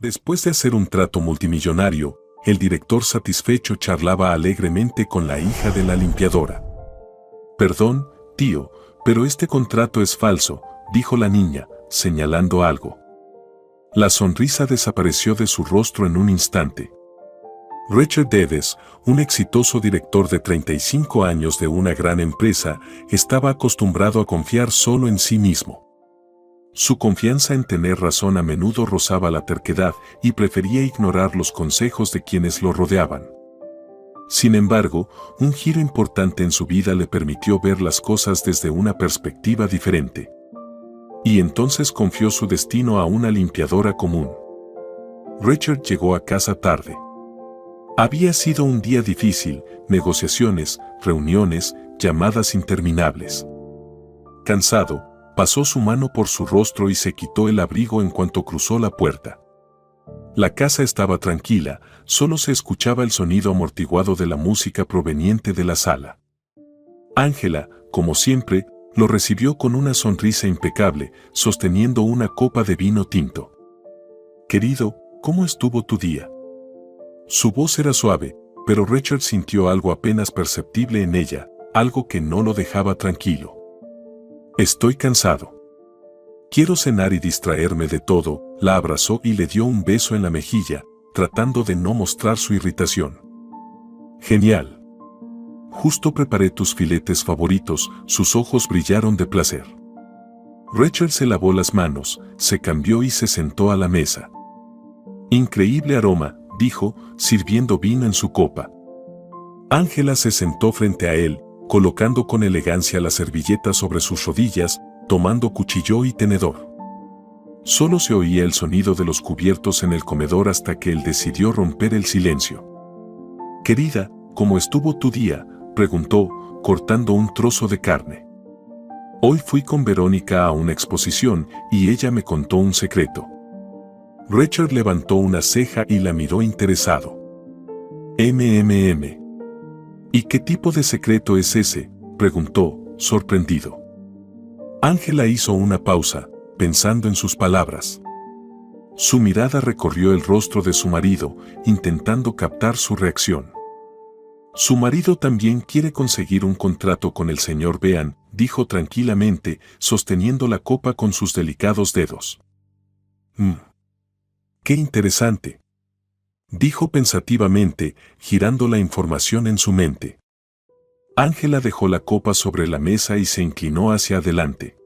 Después de hacer un trato multimillonario, el director satisfecho charlaba alegremente con la hija de la limpiadora. «Perdón, tío, pero este contrato es falso», dijo la niña, señalando algo. La sonrisa desapareció de su rostro en un instante. Richard Davis, un exitoso director de 35 años de una gran empresa, estaba acostumbrado a confiar solo en sí mismo. Su confianza en tener razón a menudo rozaba la terquedad y prefería ignorar los consejos de quienes lo rodeaban. Sin embargo, un giro importante en su vida le permitió ver las cosas desde una perspectiva diferente. Y entonces confió su destino a una limpiadora común. Richard llegó a casa tarde. Había sido un día difícil, negociaciones, reuniones, llamadas interminables. Cansado, pasó su mano por su rostro y se quitó el abrigo en cuanto cruzó la puerta. La casa estaba tranquila, solo se escuchaba el sonido amortiguado de la música proveniente de la sala. Ángela, como siempre, lo recibió con una sonrisa impecable, sosteniendo una copa de vino tinto. «Querido, ¿cómo estuvo tu día?». Su voz era suave, pero Richard sintió algo apenas perceptible en ella, algo que no lo dejaba tranquilo. «Estoy cansado. Quiero cenar y distraerme de todo», la abrazó y le dio un beso en la mejilla, tratando de no mostrar su irritación. «Genial. Justo preparé tus filetes favoritos», sus ojos brillaron de placer. Richard se lavó las manos, se cambió y se sentó a la mesa. «Increíble aroma», dijo, sirviendo vino en su copa. Ángela se sentó frente a él, colocando con elegancia la servilleta sobre sus rodillas, tomando cuchillo y tenedor. Solo se oía el sonido de los cubiertos en el comedor hasta que él decidió romper el silencio. «Querida, ¿cómo estuvo tu día?», preguntó, cortando un trozo de carne. «Hoy fui con Verónica a una exposición y ella me contó un secreto». Richard levantó una ceja y la miró interesado. «¿Y qué tipo de secreto es ese?», preguntó, sorprendido. Ángela hizo una pausa, pensando en sus palabras. Su mirada recorrió el rostro de su marido, intentando captar su reacción. «Su marido también quiere conseguir un contrato con el señor Bean», dijo tranquilamente, sosteniendo la copa con sus delicados dedos. «Qué interesante», dijo pensativamente, girando la información en su mente. Ángela dejó la copa sobre la mesa y se inclinó hacia adelante.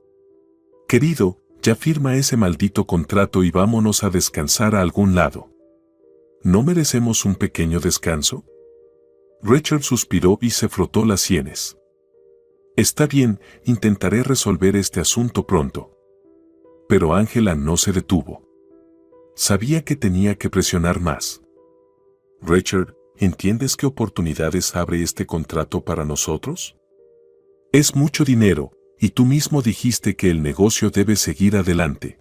«Querido, ya firma ese maldito contrato y vámonos a descansar a algún lado. ¿No merecemos un pequeño descanso?». Richard suspiró y se frotó las sienes. «Está bien, intentaré resolver este asunto pronto». Pero Ángela no se detuvo. Sabía que tenía que presionar más. «Richard, ¿entiendes qué oportunidades abre este contrato para nosotros? Es mucho dinero, y tú mismo dijiste que el negocio debe seguir adelante».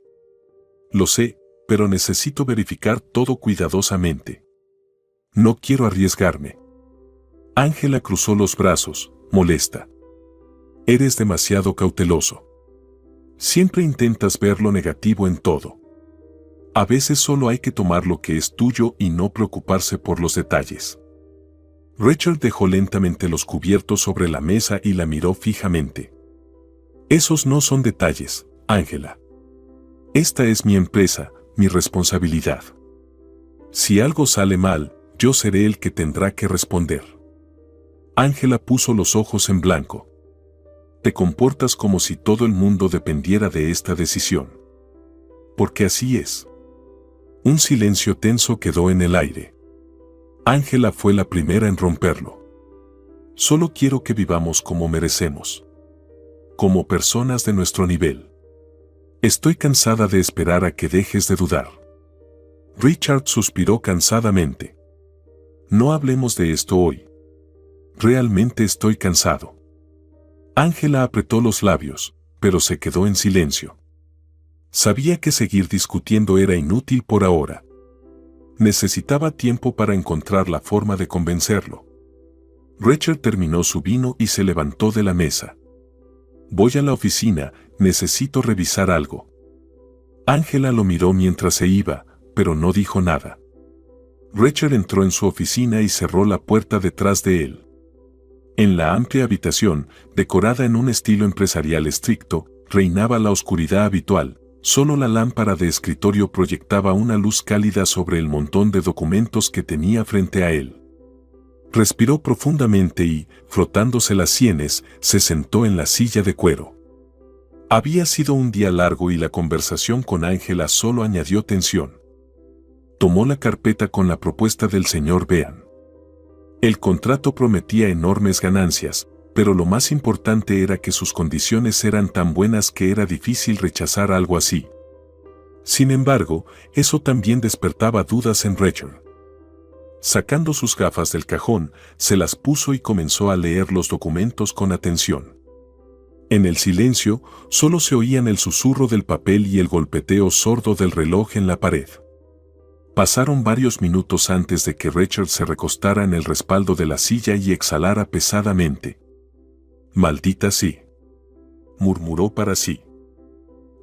«Lo sé, pero necesito verificar todo cuidadosamente. No quiero arriesgarme». Ángela cruzó los brazos, molesta. «Eres demasiado cauteloso. Siempre intentas ver lo negativo en todo. A veces solo hay que tomar lo que es tuyo y no preocuparse por los detalles». Richard dejó lentamente los cubiertos sobre la mesa y la miró fijamente. «Esos no son detalles, Ángela. Esta es mi empresa, mi responsabilidad. Si algo sale mal, yo seré el que tendrá que responder». Ángela puso los ojos en blanco. «Te comportas como si todo el mundo dependiera de esta decisión. Porque así es». Un silencio tenso quedó en el aire. Ángela fue la primera en romperlo. «Solo quiero que vivamos como merecemos. Como personas de nuestro nivel. Estoy cansada de esperar a que dejes de dudar». Richard suspiró cansadamente. «No hablemos de esto hoy. Realmente estoy cansado». Ángela apretó los labios, pero se quedó en silencio. Sabía que seguir discutiendo era inútil por ahora. Necesitaba tiempo para encontrar la forma de convencerlo. Richard terminó su vino y se levantó de la mesa. «Voy a la oficina, necesito revisar algo». Ángela lo miró mientras se iba, pero no dijo nada. Richard entró en su oficina y cerró la puerta detrás de él. En la amplia habitación, decorada en un estilo empresarial estricto, reinaba la oscuridad habitual. Solo la lámpara de escritorio proyectaba una luz cálida sobre el montón de documentos que tenía frente a él. Respiró profundamente y, frotándose las sienes, se sentó en la silla de cuero. Había sido un día largo y la conversación con Ángela solo añadió tensión. Tomó la carpeta con la propuesta del señor Bean. El contrato prometía enormes ganancias, pero lo más importante era que sus condiciones eran tan buenas que era difícil rechazar algo así. Sin embargo, eso también despertaba dudas en Richard. Sacando sus gafas del cajón, se las puso y comenzó a leer los documentos con atención. En el silencio, solo se oían el susurro del papel y el golpeteo sordo del reloj en la pared. Pasaron varios minutos antes de que Richard se recostara en el respaldo de la silla y exhalara pesadamente. «Maldita sí», murmuró para sí.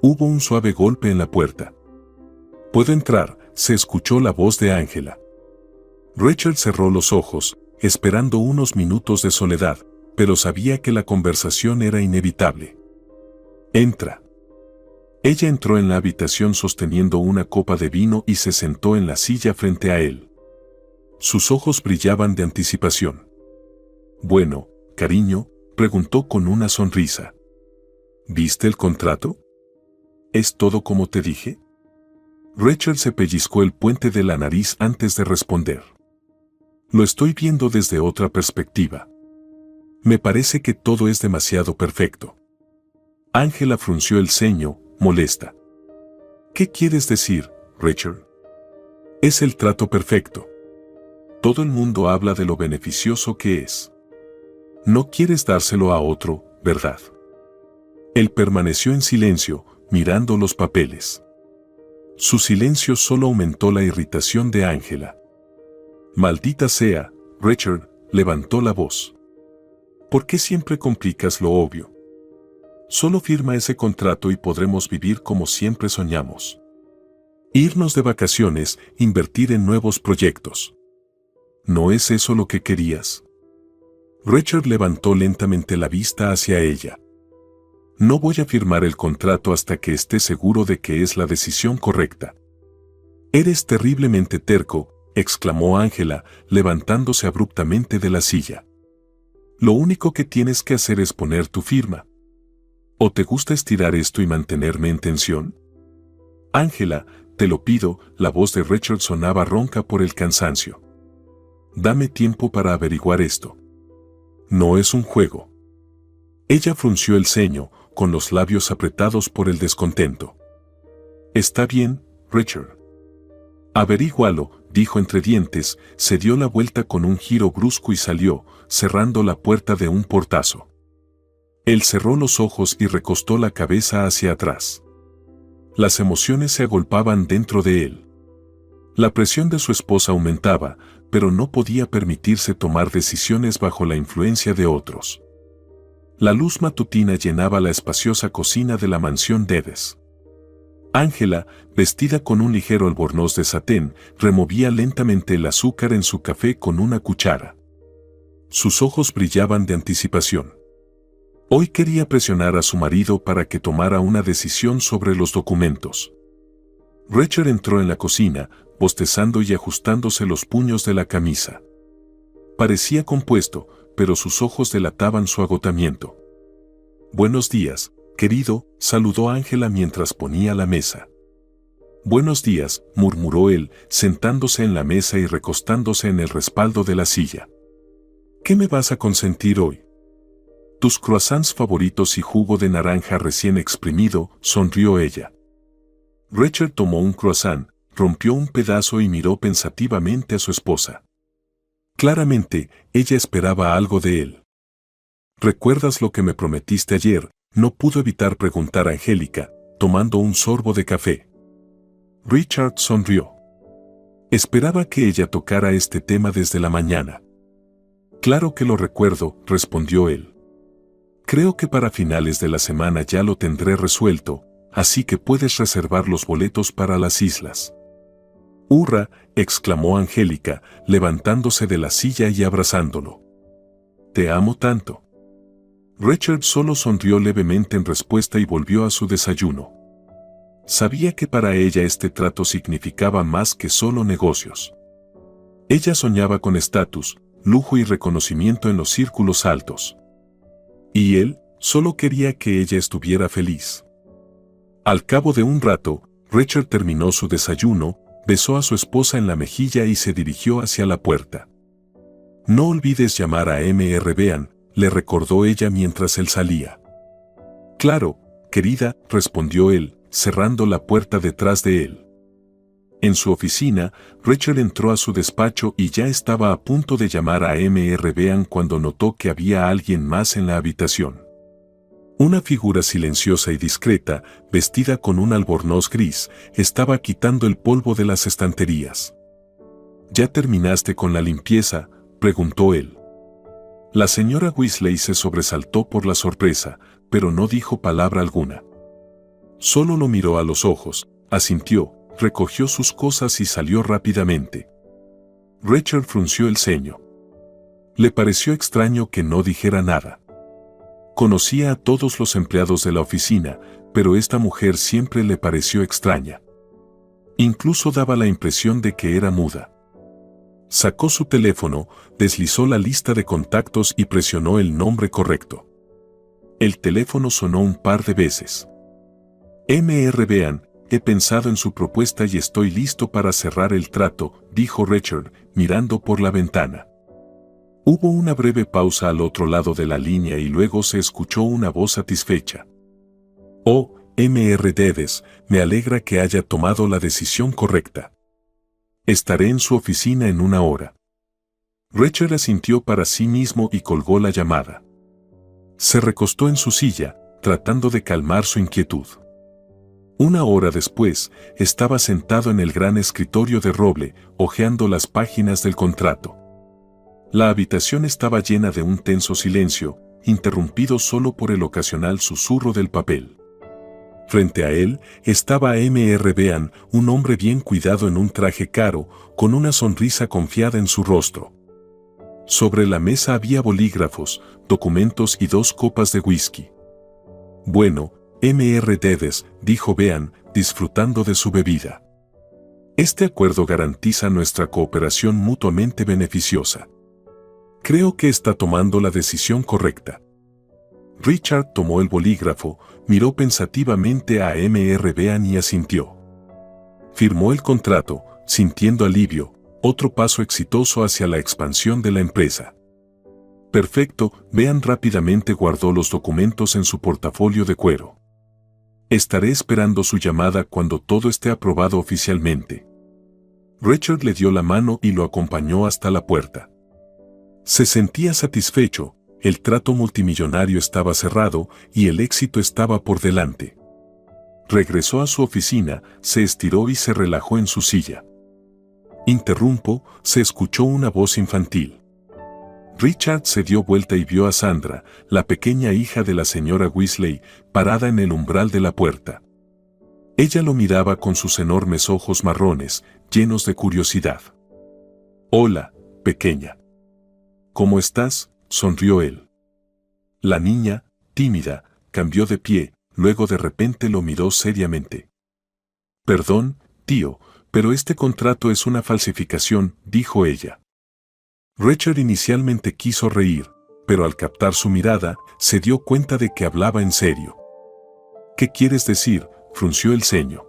Hubo un suave golpe en la puerta. «¿Puedo entrar?», se escuchó la voz de Ángela. Richard cerró los ojos, esperando unos minutos de soledad, pero sabía que la conversación era inevitable. «Entra». Ella entró en la habitación sosteniendo una copa de vino y se sentó en la silla frente a él. Sus ojos brillaban de anticipación. «Bueno, cariño», preguntó con una sonrisa. «¿Viste el contrato? ¿Es todo como te dije?». Richard se pellizcó el puente de la nariz antes de responder. «Lo estoy viendo desde otra perspectiva. Me parece que todo es demasiado perfecto». Ángela frunció el ceño, molesta. «¿Qué quieres decir, Richard?». «Es el trato perfecto. Todo el mundo habla de lo beneficioso que es. No quieres dárselo a otro, ¿verdad?». Él permaneció en silencio, mirando los papeles. Su silencio solo aumentó la irritación de Ángela. «Maldita sea», Richard levantó la voz. «¿Por qué siempre complicas lo obvio? Solo firma ese contrato y podremos vivir como siempre soñamos. Irnos de vacaciones, invertir en nuevos proyectos. ¿No es eso lo que querías?». Richard levantó lentamente la vista hacia ella. «No voy a firmar el contrato hasta que esté seguro de que es la decisión correcta». «Eres terriblemente terco», exclamó Ángela, levantándose abruptamente de la silla. «Lo único que tienes que hacer es poner tu firma. ¿O te gusta estirar esto y mantenerme en tensión?». «Ángela, te lo pido», la voz de Richard sonaba ronca por el cansancio. «Dame tiempo para averiguar esto. No es un juego». Ella frunció el ceño, con los labios apretados por el descontento. «Está bien, Richard». «Averígualo», dijo entre dientes, se dio la vuelta con un giro brusco y salió, cerrando la puerta de un portazo. Él cerró los ojos y recostó la cabeza hacia atrás. Las emociones se agolpaban dentro de él. La presión de su esposa aumentaba, pero no podía permitirse tomar decisiones bajo la influencia de otros. La luz matutina llenaba la espaciosa cocina de la mansión Dedes. Ángela, vestida con un ligero albornoz de satén, removía lentamente el azúcar en su café con una cuchara. Sus ojos brillaban de anticipación. Hoy quería presionar a su marido para que tomara una decisión sobre los documentos. Richard entró en la cocina, bostezando y ajustándose los puños de la camisa. Parecía compuesto, pero sus ojos delataban su agotamiento. «Buenos días, querido», saludó Ángela mientras ponía la mesa. «Buenos días», murmuró él, sentándose en la mesa y recostándose en el respaldo de la silla. «¿Qué me vas a consentir hoy?». «Tus croissants favoritos y jugo de naranja recién exprimido», sonrió ella. Richard tomó un croissant, rompió un pedazo y miró pensativamente a su esposa. Claramente, ella esperaba algo de él. «¿Recuerdas lo que me prometiste ayer?», no pudo evitar preguntar a Angélica, tomando un sorbo de café. Richard sonrió. Esperaba que ella tocara este tema desde la mañana. «Claro que lo recuerdo», respondió él. «Creo que para finales de la semana ya lo tendré resuelto, así que puedes reservar los boletos para las islas». Hurra, exclamó Angélica, levantándose de la silla y abrazándolo. Te amo tanto. Richard solo sonrió levemente en respuesta y volvió a su desayuno. Sabía que para ella este trato significaba más que solo negocios. Ella soñaba con estatus, lujo y reconocimiento en los círculos altos. Y él solo quería que ella estuviera feliz. Al cabo de un rato, Richard terminó su desayuno, besó a su esposa en la mejilla y se dirigió hacia la puerta. No olvides llamar a Mr. Bean, le recordó ella mientras él salía. Claro, querida, respondió él, cerrando la puerta detrás de él. En su oficina, Richard entró a su despacho y ya estaba a punto de llamar a Mr. Bean cuando notó que había alguien más en la habitación. Una figura silenciosa y discreta, vestida con un albornoz gris, estaba quitando el polvo de las estanterías. ¿Ya terminaste con la limpieza?, preguntó él. La señora Weasley se sobresaltó por la sorpresa, pero no dijo palabra alguna. Solo lo miró a los ojos, asintió, recogió sus cosas y salió rápidamente. Richard frunció el ceño. Le pareció extraño que no dijera nada. Conocía a todos los empleados de la oficina, pero esta mujer siempre le pareció extraña. Incluso daba la impresión de que era muda. Sacó su teléfono, deslizó la lista de contactos y presionó el nombre correcto. El teléfono sonó un par de veces. Mr. Bean, he pensado en su propuesta y estoy listo para cerrar el trato, dijo Richard, mirando por la ventana. Hubo una breve pausa al otro lado de la línea y luego se escuchó una voz satisfecha. Oh, Mr. Dedes, me alegra que haya tomado la decisión correcta. Estaré en su oficina en 1 hora. Richard asintió para sí mismo y colgó la llamada. Se recostó en su silla, tratando de calmar su inquietud. 1 hora después, estaba sentado en el gran escritorio de roble, hojeando las páginas del contrato. La habitación estaba llena de un tenso silencio, interrumpido solo por el ocasional susurro del papel. Frente a él estaba Mr. Bean, un hombre bien cuidado en un traje caro, con una sonrisa confiada en su rostro. Sobre la mesa había bolígrafos, documentos y 2 copas de whisky. Bueno, Mr. Dedes, dijo Bean, disfrutando de su bebida. Este acuerdo garantiza nuestra cooperación mutuamente beneficiosa. Creo que está tomando la decisión correcta. Richard tomó el bolígrafo, miró pensativamente a Mr. Bean y asintió. Firmó el contrato, sintiendo alivio, otro paso exitoso hacia la expansión de la empresa. Perfecto, Bean rápidamente guardó los documentos en su portafolio de cuero. Estaré esperando su llamada cuando todo esté aprobado oficialmente. Richard le dio la mano y lo acompañó hasta la puerta. Se sentía satisfecho, el trato multimillonario estaba cerrado y el éxito estaba por delante. Regresó a su oficina, se estiró y se relajó en su silla. Interrumpo, se escuchó una voz infantil. Richard se dio vuelta y vio a Sandra, la pequeña hija de la señora Weasley, parada en el umbral de la puerta. Ella lo miraba con sus enormes ojos marrones, llenos de curiosidad. «Hola, pequeña. ¿Cómo estás?», sonrió él. La niña, tímida, cambió de pie, luego de repente lo miró seriamente. «Perdón, tío, pero este contrato es una falsificación», dijo ella. Richard inicialmente quiso reír, pero al captar su mirada, se dio cuenta de que hablaba en serio. «¿Qué quieres decir?», frunció el ceño.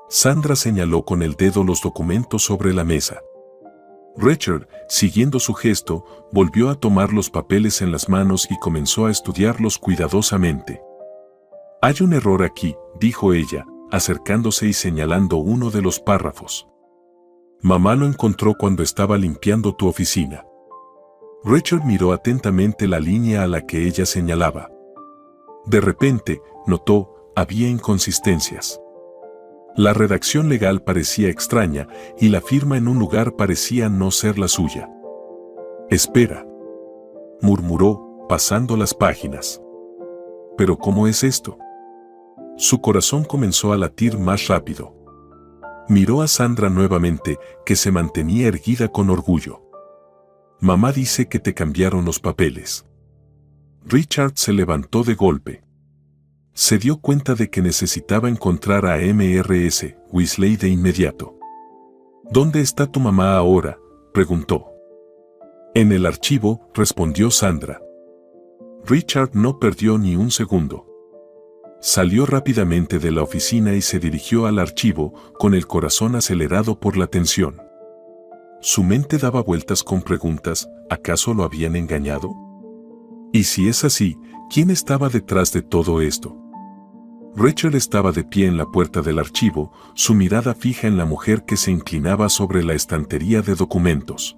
Sandra señaló con el dedo los documentos sobre la mesa. Richard, siguiendo su gesto, volvió a tomar los papeles en las manos y comenzó a estudiarlos cuidadosamente. «Hay un error aquí», dijo ella, acercándose y señalando uno de los párrafos. «Mamá lo encontró cuando estaba limpiando tu oficina». Richard miró atentamente la línea a la que ella señalaba. De repente, notó, había inconsistencias. La redacción legal parecía extraña y la firma en un lugar parecía no ser la suya. «Espera», murmuró, pasando las páginas. «¿Pero cómo es esto?». Su corazón comenzó a latir más rápido. Miró a Sandra nuevamente, que se mantenía erguida con orgullo. Mamá dice que te cambiaron los papeles. Richard se levantó de golpe. Se dio cuenta de que necesitaba encontrar a Mrs. Weasley de inmediato. ¿Dónde está tu mamá ahora?, preguntó. En el archivo, respondió Sandra. Richard no perdió ni un segundo. Salió rápidamente de la oficina y se dirigió al archivo, con el corazón acelerado por la tensión. Su mente daba vueltas con preguntas: ¿acaso lo habían engañado? Y si es así, ¿quién estaba detrás de todo esto? Rachel estaba de pie en la puerta del archivo, su mirada fija en la mujer que se inclinaba sobre la estantería de documentos.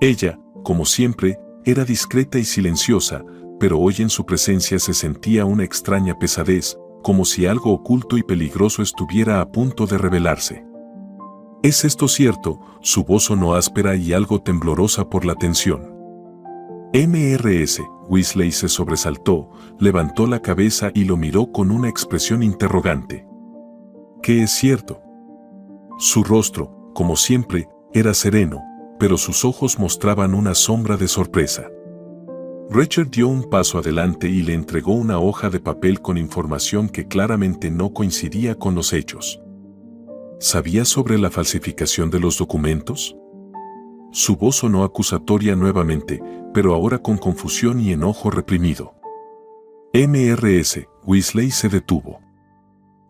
Ella, como siempre, era discreta y silenciosa, pero hoy en su presencia se sentía una extraña pesadez, como si algo oculto y peligroso estuviera a punto de revelarse. ¿Es esto cierto?, su voz sonó áspera y algo temblorosa por la tensión. Mrs. Weasley se sobresaltó, levantó la cabeza y lo miró con una expresión interrogante. ¿Qué es cierto? Su rostro, como siempre, era sereno, pero sus ojos mostraban una sombra de sorpresa. Richard dio un paso adelante y le entregó una hoja de papel con información que claramente no coincidía con los hechos. ¿Sabía sobre la falsificación de los documentos? Su voz sonó acusatoria nuevamente, pero ahora con confusión y enojo reprimido. Mrs. Weasley se detuvo.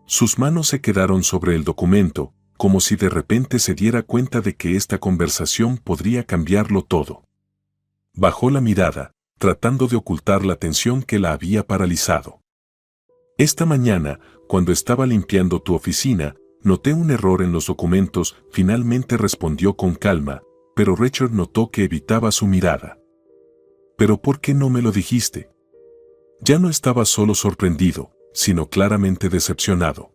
Sus manos se quedaron sobre el documento, como si de repente se diera cuenta de que esta conversación podría cambiarlo todo. Bajó la mirada, tratando de ocultar la tensión que la había paralizado. Esta mañana, cuando estaba limpiando tu oficina, noté un error en los documentos, finalmente respondió con calma, pero Richard notó que evitaba su mirada. ¿Pero por qué no me lo dijiste? Ya no estaba solo sorprendido, sino claramente decepcionado.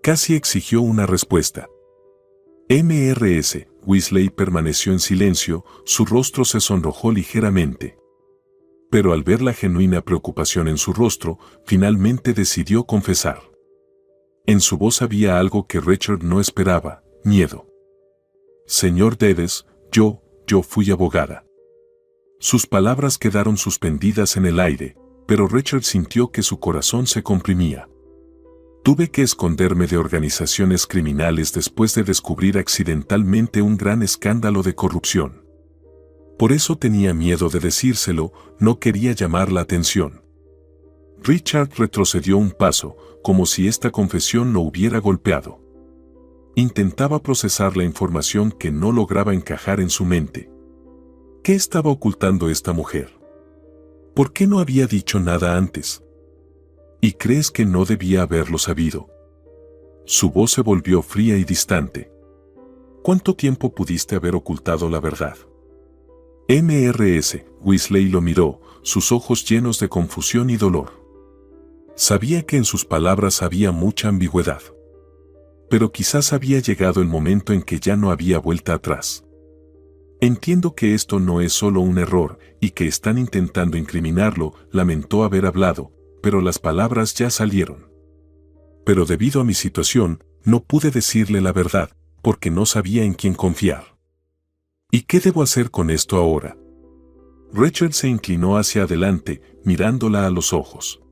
Casi exigió una respuesta. Mrs. Weasley permaneció en silencio, su rostro se sonrojó ligeramente. Pero al ver la genuina preocupación en su rostro, finalmente decidió confesar. En su voz había algo que Richard no esperaba: miedo. Señor Dedes, yo fui abogada. Sus palabras quedaron suspendidas en el aire, pero Richard sintió que su corazón se comprimía. Tuve que esconderme de organizaciones criminales después de descubrir accidentalmente un gran escándalo de corrupción. Por eso tenía miedo de decírselo, no quería llamar la atención. Richard retrocedió un paso, como si esta confesión lo hubiera golpeado. Intentaba procesar la información que no lograba encajar en su mente. ¿Qué estaba ocultando esta mujer? ¿Por qué no había dicho nada antes? ¿Y crees que no debía haberlo sabido? Su voz se volvió fría y distante. ¿Cuánto tiempo pudiste haber ocultado la verdad? Mrs. Weasley lo miró, sus ojos llenos de confusión y dolor. Sabía que en sus palabras había mucha ambigüedad. Pero quizás había llegado el momento en que ya no había vuelta atrás. Entiendo que esto no es solo un error y que están intentando incriminarlo, lamentó haber hablado, pero las palabras ya salieron. Pero debido a mi situación, no pude decirle la verdad, porque no sabía en quién confiar. ¿Y qué debo hacer con esto ahora? Rachel se inclinó hacia adelante, mirándola a los ojos.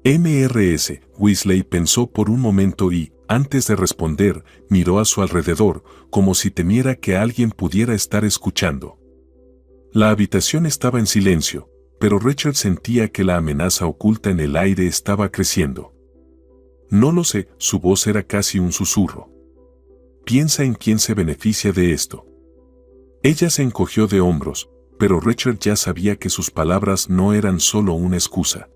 Mrs. Weasley pensó por un momento y, antes de responder, miró a su alrededor, como si temiera que alguien pudiera estar escuchando. La habitación estaba en silencio, pero Richard sentía que la amenaza oculta en el aire estaba creciendo. No lo sé, su voz era casi un susurro. Piensa en quién se beneficia de esto. Ella se encogió de hombros, pero Richard ya sabía que sus palabras no eran solo una excusa.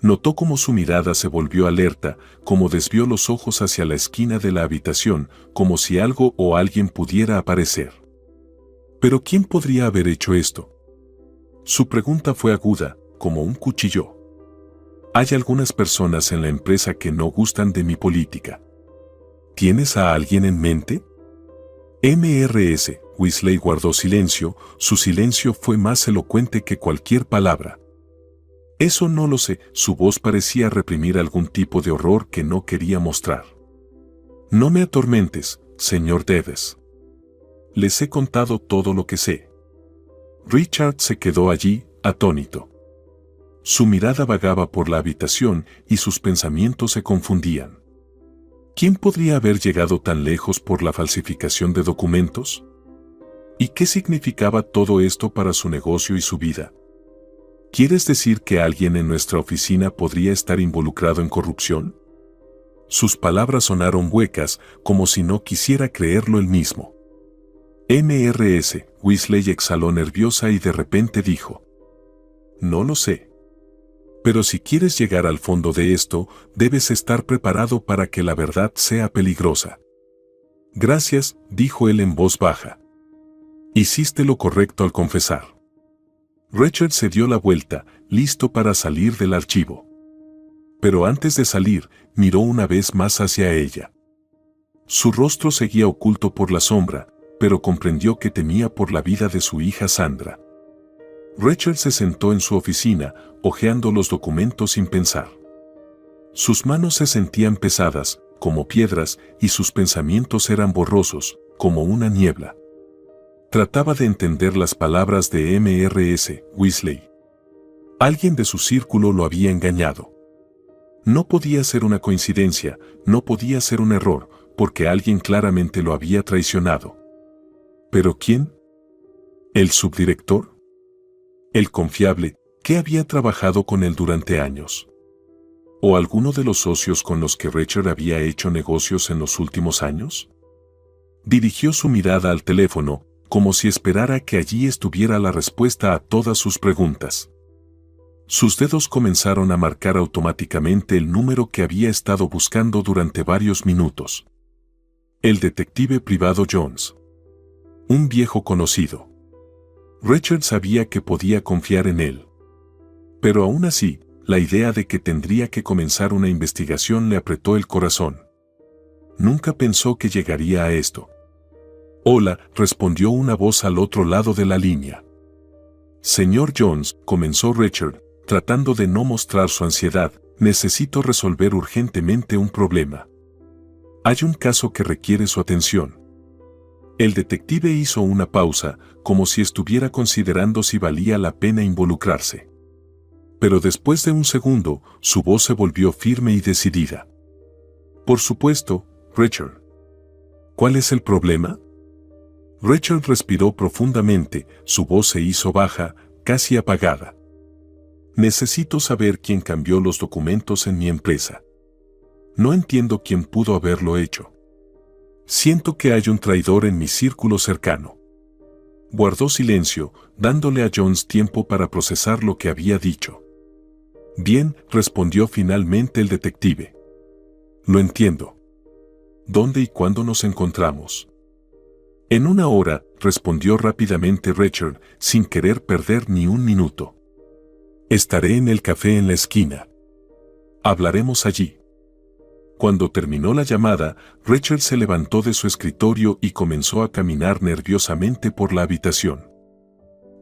Notó cómo su mirada se volvió alerta, cómo desvió los ojos hacia la esquina de la habitación, como si algo o alguien pudiera aparecer. ¿Pero quién podría haber hecho esto? Su pregunta fue aguda, como un cuchillo. Hay algunas personas en la empresa que no gustan de mi política. ¿Tienes a alguien en mente? Mrs. Weasley guardó silencio, su silencio fue más elocuente que cualquier palabra. Eso no lo sé, su voz parecía reprimir algún tipo de horror que no quería mostrar. No me atormentes, señor Deves. Les he contado todo lo que sé. Richard se quedó allí, atónito. Su mirada vagaba por la habitación y sus pensamientos se confundían. ¿Quién podría haber llegado tan lejos por la falsificación de documentos? ¿Y qué significaba todo esto para su negocio y su vida? ¿Quieres decir que alguien en nuestra oficina podría estar involucrado en corrupción? Sus palabras sonaron huecas, como si no quisiera creerlo él mismo. Mrs. Weasley exhaló nerviosa y de repente dijo: No lo sé. Pero si quieres llegar al fondo de esto, debes estar preparado para que la verdad sea peligrosa. Gracias, dijo él en voz baja. Hiciste lo correcto al confesar. Richard se dio la vuelta, listo para salir del archivo. Pero antes de salir, miró una vez más hacia ella. Su rostro seguía oculto por la sombra, pero comprendió que temía por la vida de su hija Sandra. Richard se sentó en su oficina, hojeando los documentos sin pensar. Sus manos se sentían pesadas, como piedras, y sus pensamientos eran borrosos, como una niebla. Trataba de entender las palabras de Mrs. Weasley. Alguien de su círculo lo había engañado. No podía ser una coincidencia, no podía ser un error, porque alguien claramente lo había traicionado. ¿Pero quién? ¿El subdirector? ¿El confiable, que había trabajado con él durante años? ¿O alguno de los socios con los que Richard había hecho negocios en los últimos años? Dirigió su mirada al teléfono, como si esperara que allí estuviera la respuesta a todas sus preguntas. Sus dedos comenzaron a marcar automáticamente el número que había estado buscando durante varios minutos. El detective privado Jones. Un viejo conocido. Richard sabía que podía confiar en él. Pero aún así, la idea de que tendría que comenzar una investigación le apretó el corazón. Nunca pensó que llegaría a esto. Hola, respondió una voz al otro lado de la línea. Señor Jones, comenzó Richard, tratando de no mostrar su ansiedad, necesito resolver urgentemente un problema. Hay un caso que requiere su atención. El detective hizo una pausa, como si estuviera considerando si valía la pena involucrarse. Pero después de un segundo, su voz se volvió firme y decidida. Por supuesto, Richard. ¿Cuál es el problema? Richard respiró profundamente, su voz se hizo baja, casi apagada. Necesito saber quién cambió los documentos en mi empresa. No entiendo quién pudo haberlo hecho. Siento que hay un traidor en mi círculo cercano. Guardó silencio, dándole a Jones tiempo para procesar lo que había dicho. Bien, respondió finalmente el detective. Lo entiendo. ¿Dónde y cuándo nos encontramos? En 1 hora, respondió rápidamente Richard, sin querer perder ni un minuto. Estaré en el café en la esquina. Hablaremos allí. Cuando terminó la llamada, Richard se levantó de su escritorio y comenzó a caminar nerviosamente por la habitación.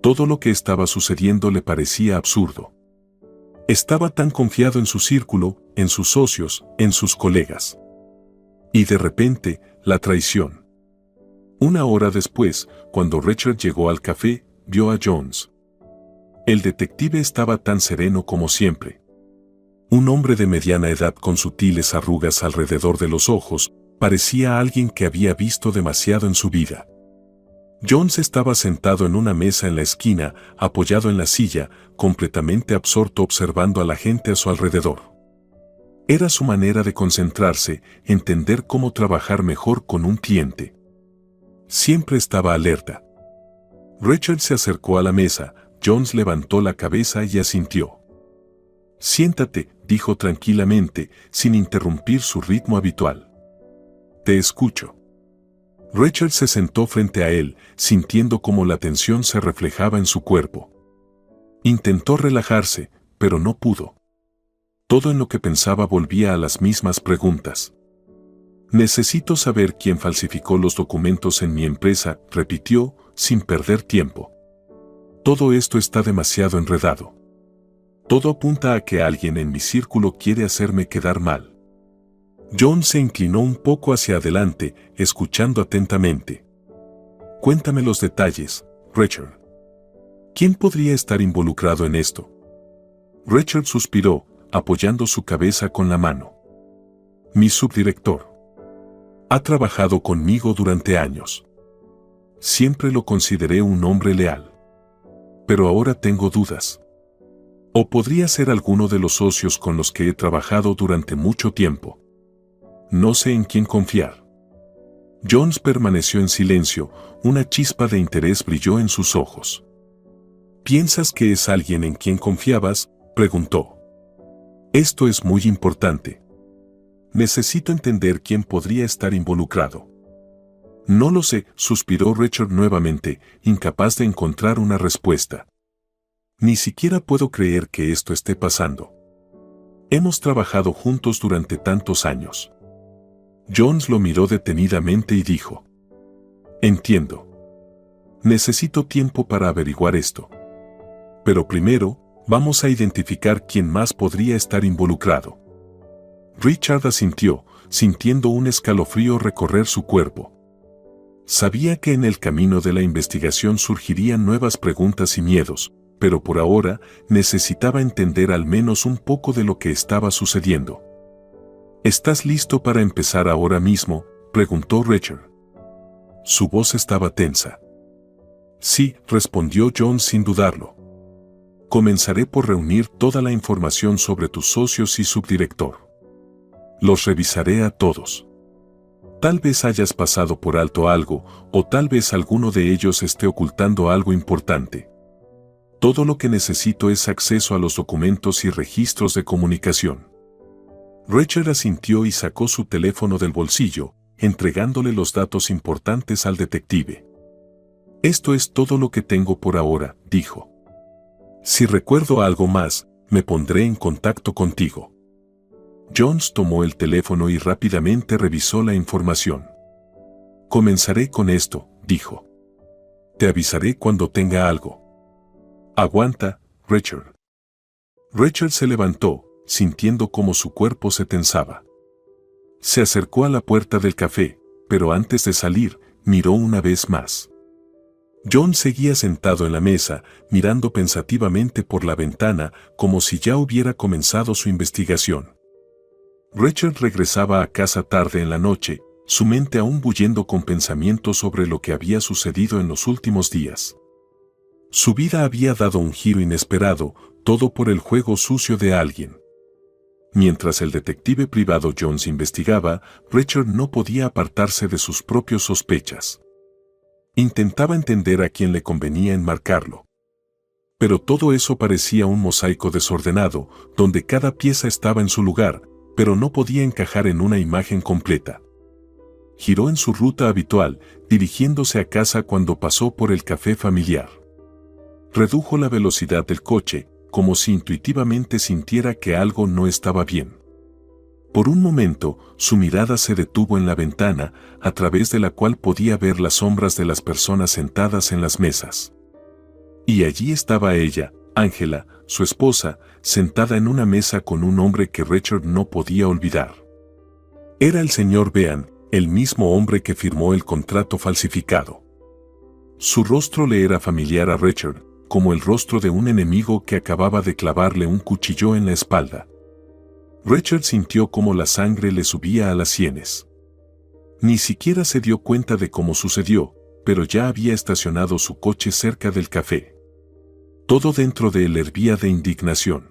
Todo lo que estaba sucediendo le parecía absurdo. Estaba tan confiado en su círculo, en sus socios, en sus colegas. Y de repente, la traición. 1 hora después, cuando Richard llegó al café, vio a Jones. El detective estaba tan sereno como siempre. Un hombre de mediana edad con sutiles arrugas alrededor de los ojos, parecía alguien que había visto demasiado en su vida. Jones estaba sentado en una mesa en la esquina, apoyado en la silla, completamente absorto observando a la gente a su alrededor. Era su manera de concentrarse, entender cómo trabajar mejor con un cliente. Siempre estaba alerta. Richard se acercó a la mesa, Jones levantó la cabeza y asintió. Siéntate, dijo tranquilamente, sin interrumpir su ritmo habitual. Te escucho. Richard se sentó frente a él, sintiendo cómo la tensión se reflejaba en su cuerpo. Intentó relajarse, pero no pudo. Todo en lo que pensaba volvía a las mismas preguntas. Necesito saber quién falsificó los documentos en mi empresa, repitió, sin perder tiempo. Todo esto está demasiado enredado. Todo apunta a que alguien en mi círculo quiere hacerme quedar mal. John se inclinó un poco hacia adelante, escuchando atentamente. Cuéntame los detalles, Richard. ¿Quién podría estar involucrado en esto? Richard suspiró, apoyando su cabeza con la mano. Mi subdirector. Ha trabajado conmigo durante años. Siempre lo consideré un hombre leal. Pero ahora tengo dudas. O podría ser alguno de los socios con los que he trabajado durante mucho tiempo. No sé en quién confiar. Jones permaneció en silencio, una chispa de interés brilló en sus ojos. ¿Piensas que es alguien en quien confiabas?, preguntó. Esto es muy importante. Necesito entender quién podría estar involucrado. No lo sé, suspiró Richard nuevamente, incapaz de encontrar una respuesta. Ni siquiera puedo creer que esto esté pasando. Hemos trabajado juntos durante tantos años. Jones lo miró detenidamente y dijo: Entiendo. Necesito tiempo para averiguar esto. Pero primero, vamos a identificar quién más podría estar involucrado. Richard asintió, sintiendo un escalofrío recorrer su cuerpo. Sabía que en el camino de la investigación surgirían nuevas preguntas y miedos, pero por ahora necesitaba entender al menos un poco de lo que estaba sucediendo. ¿Estás listo para empezar ahora mismo?, preguntó Richard. Su voz estaba tensa. Sí, respondió John sin dudarlo. Comenzaré por reunir toda la información sobre tus socios y subdirector. Los revisaré a todos. Tal vez hayas pasado por alto algo, o tal vez alguno de ellos esté ocultando algo importante. Todo lo que necesito es acceso a los documentos y registros de comunicación. Richard asintió y sacó su teléfono del bolsillo, entregándole los datos importantes al detective. Esto es todo lo que tengo por ahora, dijo. Si recuerdo algo más, me pondré en contacto contigo. Jones tomó el teléfono y rápidamente revisó la información. Comenzaré con esto, dijo. Te avisaré cuando tenga algo. Aguanta, Richard. Richard se levantó, sintiendo cómo su cuerpo se tensaba. Se acercó a la puerta del café, pero antes de salir, miró una vez más. John seguía sentado en la mesa, mirando pensativamente por la ventana, como si ya hubiera comenzado su investigación. Richard regresaba a casa tarde en la noche, su mente aún bullendo con pensamientos sobre lo que había sucedido en los últimos días. Su vida había dado un giro inesperado, todo por el juego sucio de alguien. Mientras el detective privado Jones investigaba, Richard no podía apartarse de sus propias sospechas. Intentaba entender a quién le convenía enmarcarlo. Pero todo eso parecía un mosaico desordenado, donde cada pieza estaba en su lugar, pero no podía encajar en una imagen completa. Giró en su ruta habitual, dirigiéndose a casa cuando pasó por el café familiar. Redujo la velocidad del coche, como si intuitivamente sintiera que algo no estaba bien. Por un momento, su mirada se detuvo en la ventana, a través de la cual podía ver las sombras de las personas sentadas en las mesas. Y allí estaba ella, Angela, su esposa, sentada en una mesa con un hombre que Richard no podía olvidar. Era el señor Bean, el mismo hombre que firmó el contrato falsificado. Su rostro le era familiar a Richard, como el rostro de un enemigo que acababa de clavarle un cuchillo en la espalda. Richard sintió cómo la sangre le subía a las sienes. Ni siquiera se dio cuenta de cómo sucedió, pero ya había estacionado su coche cerca del café. Todo dentro de él hervía de indignación.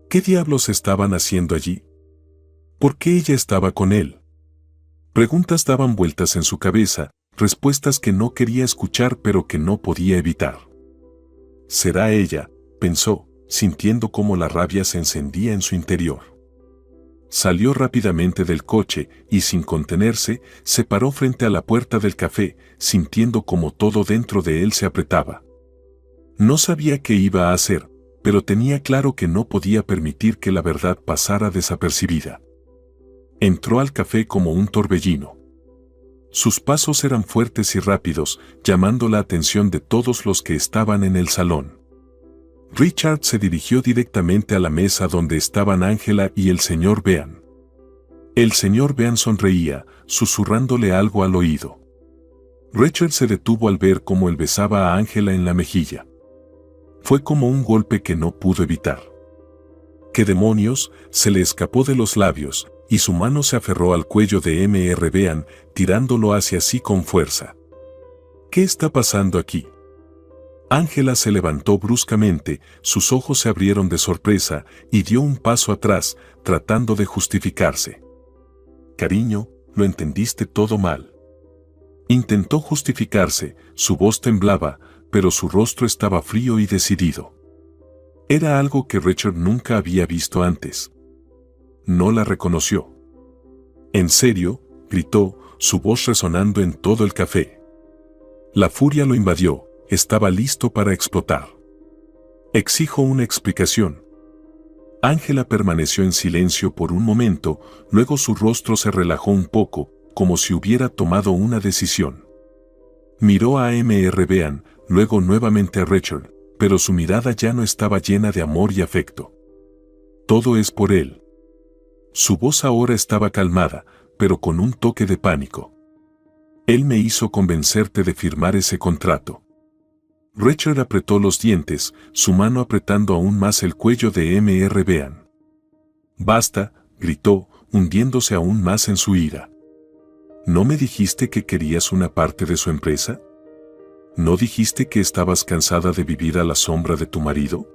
¿Qué diablos estaban haciendo allí? ¿Por qué ella estaba con él? Preguntas daban vueltas en su cabeza, respuestas que no quería escuchar pero que no podía evitar. Será ella, pensó, sintiendo cómo la rabia se encendía en su interior. Salió rápidamente del coche y sin contenerse, se paró frente a la puerta del café, sintiendo cómo todo dentro de él se apretaba. No sabía qué iba a hacer, pero tenía claro que no podía permitir que la verdad pasara desapercibida. Entró al café como un torbellino. Sus pasos eran fuertes y rápidos, llamando la atención de todos los que estaban en el salón. Richard se dirigió directamente a la mesa donde estaban Angela y el señor Bean. El señor Bean sonreía, susurrándole algo al oído. Rachel se detuvo al ver cómo él besaba a Ángela en la mejilla. Fue como un golpe que no pudo evitar. ¡Qué demonios! Se le escapó de los labios, y su mano se aferró al cuello de Mr. Bean, tirándolo hacia sí con fuerza. ¿Qué está pasando aquí? Ángela se levantó bruscamente, sus ojos se abrieron de sorpresa y dio un paso atrás, tratando de justificarse. Cariño, lo entendiste todo mal. Intentó justificarse, su voz temblaba, pero su rostro estaba frío y decidido. Era algo que Richard nunca había visto antes. No la reconoció. «¿En serio?», gritó, su voz resonando en todo el café. La furia lo invadió, estaba listo para explotar. «Exijo una explicación». Ángela permaneció en silencio por un momento, luego su rostro se relajó un poco, como si hubiera tomado una decisión. Miró a Mr. Bean, luego nuevamente a Richard, pero su mirada ya no estaba llena de amor y afecto. «Todo es por él». Su voz ahora estaba calmada, pero con un toque de pánico. «Él me hizo convencerte de firmar ese contrato». Richard apretó los dientes, su mano apretando aún más el cuello de Mr. Bean. «Basta», gritó, hundiéndose aún más en su ira. ¿No me dijiste que querías una parte de su empresa? ¿No dijiste que estabas cansada de vivir a la sombra de tu marido?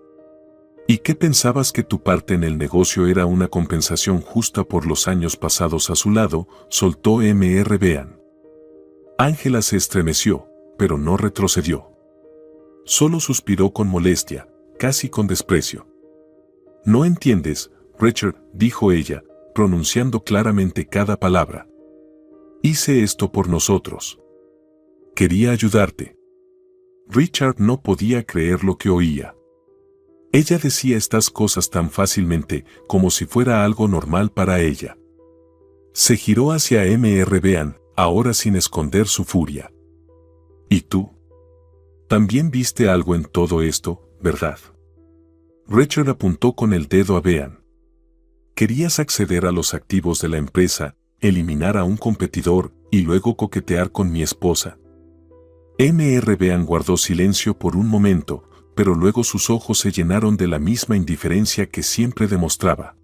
¿Y qué pensabas que tu parte en el negocio era una compensación justa por los años pasados a su lado?, soltó Mr. Bean. Ángela se estremeció, pero no retrocedió. Solo suspiró con molestia, casi con desprecio. «No entiendes, Richard», dijo ella, pronunciando claramente cada palabra. «Hice esto por nosotros. Quería ayudarte». Richard no podía creer lo que oía. Ella decía estas cosas tan fácilmente, como si fuera algo normal para ella. Se giró hacia Mr. Bean, ahora sin esconder su furia. «¿Y tú? También viste algo en todo esto, ¿verdad?». Richard apuntó con el dedo a Bean. «Querías acceder a los activos de la empresa, eliminar a un competidor y luego coquetear con mi esposa». Mr. Bean guardó silencio por un momento, pero luego sus ojos se llenaron de la misma indiferencia que siempre demostraba.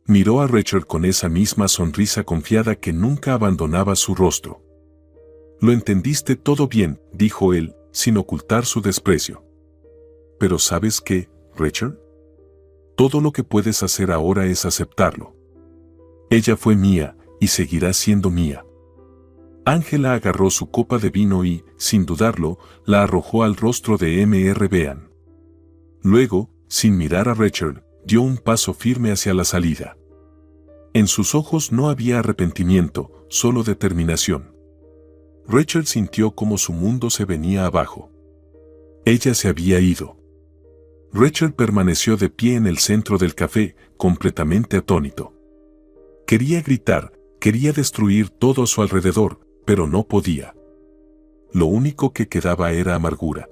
Miró a Richard con esa misma sonrisa confiada que nunca abandonaba su rostro. «Lo entendiste todo bien», dijo él, sin ocultar su desprecio. «Pero ¿sabes qué, Richard? Todo lo que puedes hacer ahora es aceptarlo. Ella fue mía, y seguirá siendo mía». Ángela agarró su copa de vino y, sin dudarlo, la arrojó al rostro de Mr. Bean. Luego, sin mirar a Richard, dio un paso firme hacia la salida. En sus ojos no había arrepentimiento, solo determinación. Richard sintió como su mundo se venía abajo. Ella se había ido. Richard permaneció de pie en el centro del café, completamente atónito. Quería gritar, quería destruir todo a su alrededor, pero no podía. Lo único que quedaba era amargura.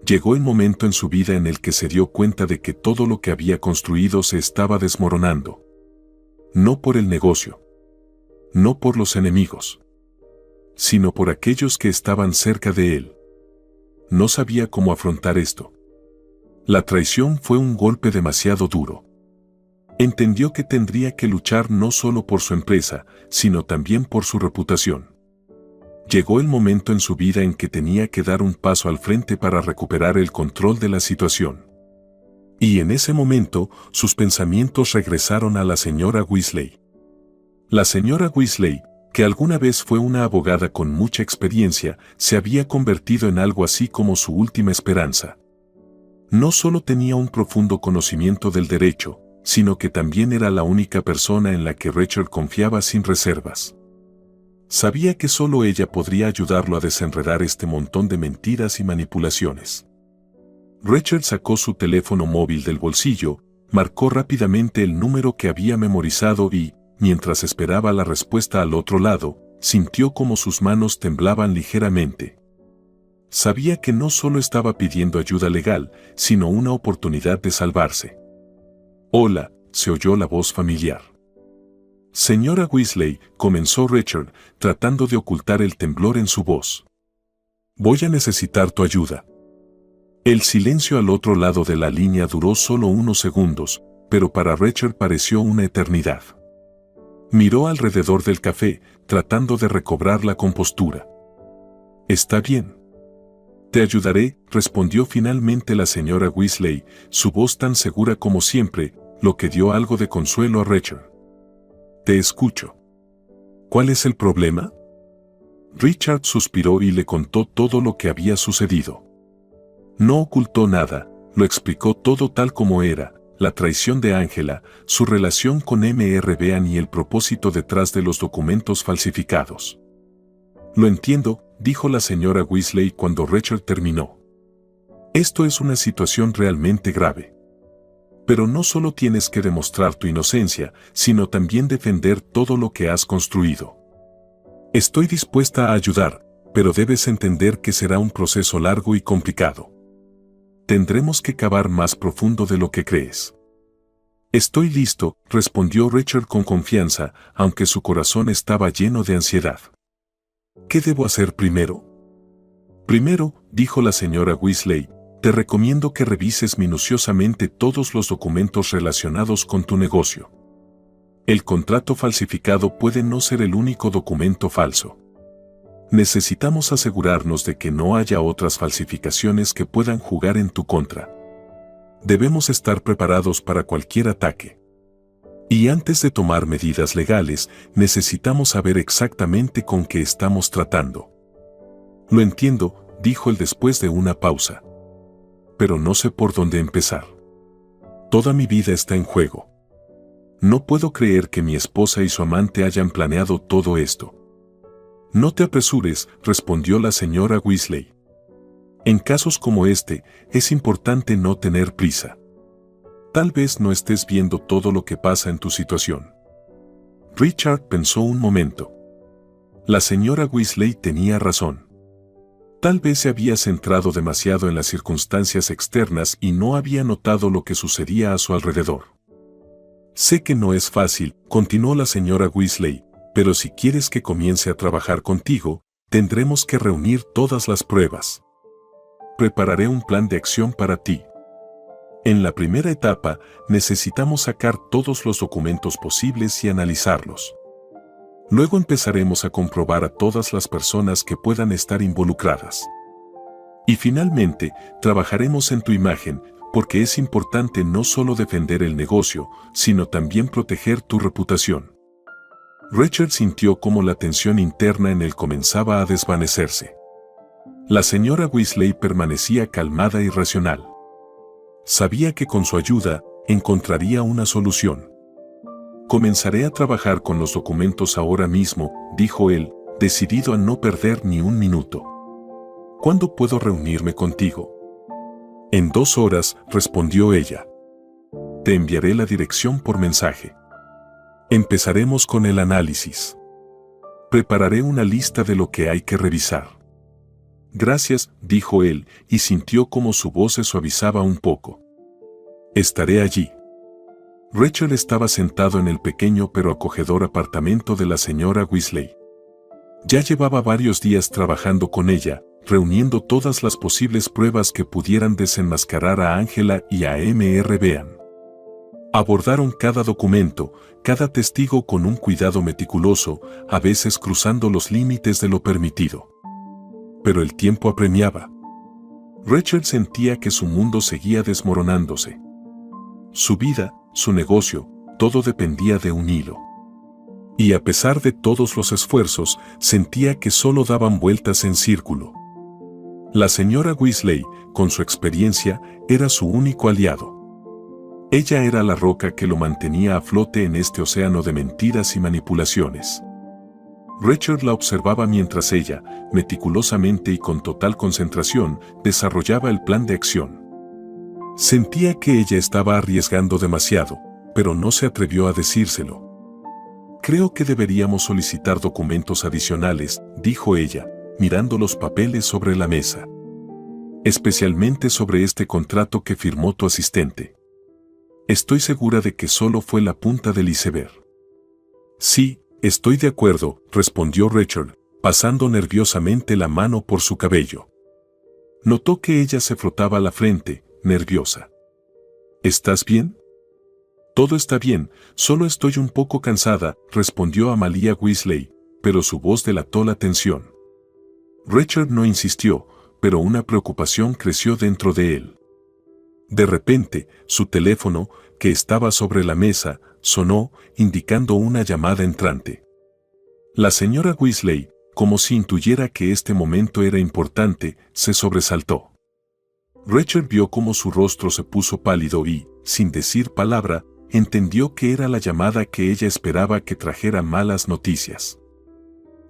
Llegó el momento en su vida en el que se dio cuenta de que todo lo que había construido se estaba desmoronando. No por el negocio. No por los enemigos. Sino por aquellos que estaban cerca de él. No sabía cómo afrontar esto. La traición fue un golpe demasiado duro. Entendió que tendría que luchar no solo por su empresa, sino también por su reputación. Llegó el momento en su vida en que tenía que dar un paso al frente para recuperar el control de la situación. Y en ese momento, sus pensamientos regresaron a la señora Weasley. La señora Weasley, que alguna vez fue una abogada con mucha experiencia, se había convertido en algo así como su última esperanza. No solo tenía un profundo conocimiento del derecho, sino que también era la única persona en la que Richard confiaba sin reservas. Sabía que solo ella podría ayudarlo a desenredar este montón de mentiras y manipulaciones. Richard sacó su teléfono móvil del bolsillo, marcó rápidamente el número que había memorizado y, mientras esperaba la respuesta al otro lado, sintió como sus manos temblaban ligeramente. Sabía que no solo estaba pidiendo ayuda legal, sino una oportunidad de salvarse. «Hola», se oyó la voz familiar. Señora Weasley, comenzó Richard, tratando de ocultar el temblor en su voz. Voy a necesitar tu ayuda. El silencio al otro lado de la línea duró solo unos segundos, pero para Richard pareció una eternidad. Miró alrededor del café, tratando de recobrar la compostura. Está bien. Te ayudaré, respondió finalmente la señora Weasley, su voz tan segura como siempre, lo que dio algo de consuelo a Richard. Te escucho. ¿Cuál es el problema? Richard suspiró y le contó todo lo que había sucedido. No ocultó nada, lo explicó todo tal como era, la traición de Ángela, su relación con Mr. Bean y el propósito detrás de los documentos falsificados. Lo entiendo, dijo la señora Weasley cuando Richard terminó. Esto es una situación realmente grave. Pero no solo tienes que demostrar tu inocencia, sino también defender todo lo que has construido. Estoy dispuesta a ayudar, pero debes entender que será un proceso largo y complicado. Tendremos que cavar más profundo de lo que crees. Estoy listo, respondió Richard con confianza, aunque su corazón estaba lleno de ansiedad. ¿Qué debo hacer primero? Primero, dijo la señora Weasley, te recomiendo que revises minuciosamente todos los documentos relacionados con tu negocio. El contrato falsificado puede no ser el único documento falso. Necesitamos asegurarnos de que no haya otras falsificaciones que puedan jugar en tu contra. Debemos estar preparados para cualquier ataque. Y antes de tomar medidas legales, necesitamos saber exactamente con qué estamos tratando. Lo entiendo, dijo él después de una pausa. Pero no sé por dónde empezar. Toda mi vida está en juego. No puedo creer que mi esposa y su amante hayan planeado todo esto. No te apresures, respondió la señora Weasley. En casos como este, es importante no tener prisa. Tal vez no estés viendo todo lo que pasa en tu situación. Richard pensó un momento. La señora Weasley tenía razón. Tal vez se había centrado demasiado en las circunstancias externas y no había notado lo que sucedía a su alrededor. Sé que no es fácil, continuó la señora Weasley, pero si quieres que comience a trabajar contigo, tendremos que reunir todas las pruebas. Prepararé un plan de acción para ti. En la primera etapa, necesitamos sacar todos los documentos posibles y analizarlos. Luego empezaremos a comprobar a todas las personas que puedan estar involucradas. Y finalmente, trabajaremos en tu imagen, porque es importante no solo defender el negocio, sino también proteger tu reputación. Richard sintió cómo la tensión interna en él comenzaba a desvanecerse. La señora Weasley permanecía calmada y racional. Sabía que con su ayuda, encontraría una solución. Comenzaré a trabajar con los documentos ahora mismo, dijo él, decidido a no perder ni un minuto. ¿Cuándo puedo reunirme contigo? En 2 horas, respondió ella. Te enviaré la dirección por mensaje. Empezaremos con el análisis. Prepararé una lista de lo que hay que revisar. Gracias, dijo él, y sintió como su voz se suavizaba un poco. Estaré allí. Rachel estaba sentado en el pequeño pero acogedor apartamento de la señora Weasley. Ya llevaba varios días trabajando con ella, reuniendo todas las posibles pruebas que pudieran desenmascarar a Ángela y a Mr. Bean. Abordaron cada documento, cada testigo con un cuidado meticuloso, a veces cruzando los límites de lo permitido. Pero el tiempo apremiaba. Rachel sentía que su mundo seguía desmoronándose. Su vida, su negocio, todo dependía de un hilo. Y a pesar de todos los esfuerzos, sentía que solo daban vueltas en círculo. La señora Weasley, con su experiencia, era su único aliado. Ella era la roca que lo mantenía a flote en este océano de mentiras y manipulaciones. Richard la observaba mientras ella, meticulosamente y con total concentración, desarrollaba el plan de acción. Sentía que ella estaba arriesgando demasiado, pero no se atrevió a decírselo. Creo que deberíamos solicitar documentos adicionales, dijo ella, mirando los papeles sobre la mesa. Especialmente sobre este contrato que firmó tu asistente. Estoy segura de que solo fue la punta del iceberg. Sí, estoy de acuerdo, respondió Rachel, pasando nerviosamente la mano por su cabello. Notó que ella se frotaba la frente, nerviosa. ¿Estás bien? Todo está bien, solo estoy un poco cansada, respondió Amalia Weasley, pero su voz delató la tensión. Rachel no insistió, pero una preocupación creció dentro de él. De repente, su teléfono, que estaba sobre la mesa, sonó, indicando una llamada entrante. La señora Weasley, como si intuyera que este momento era importante, se sobresaltó. Rachel vio cómo su rostro se puso pálido y, sin decir palabra, entendió que era la llamada que ella esperaba que trajera malas noticias.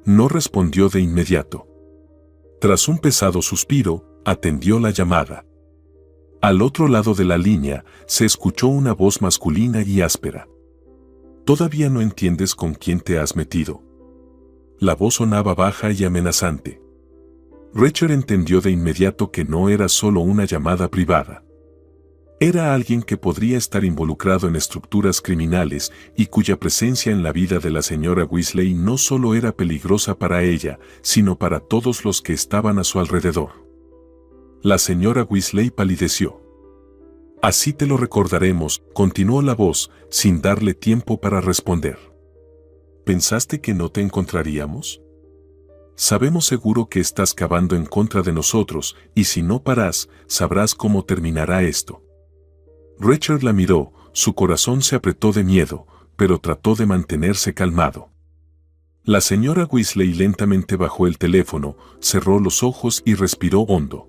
No respondió de inmediato. Tras un pesado suspiro, atendió la llamada. Al otro lado de la línea, se escuchó una voz masculina y áspera. ¿Todavía no entiendes con quién te has metido? La voz sonaba baja y amenazante. Rachel entendió de inmediato que no era solo una llamada privada. Era alguien que podría estar involucrado en estructuras criminales y cuya presencia en la vida de la señora Weasley no solo era peligrosa para ella, sino para todos los que estaban a su alrededor. La señora Weasley palideció. Así te lo recordaremos, continuó la voz, sin darle tiempo para responder. ¿Pensaste que no te encontraríamos? Sabemos seguro que estás cavando en contra de nosotros, y si no paras, sabrás cómo terminará esto. Rachel la miró, su corazón se apretó de miedo, pero trató de mantenerse calmado. La señora Weasley lentamente bajó el teléfono, cerró los ojos y respiró hondo.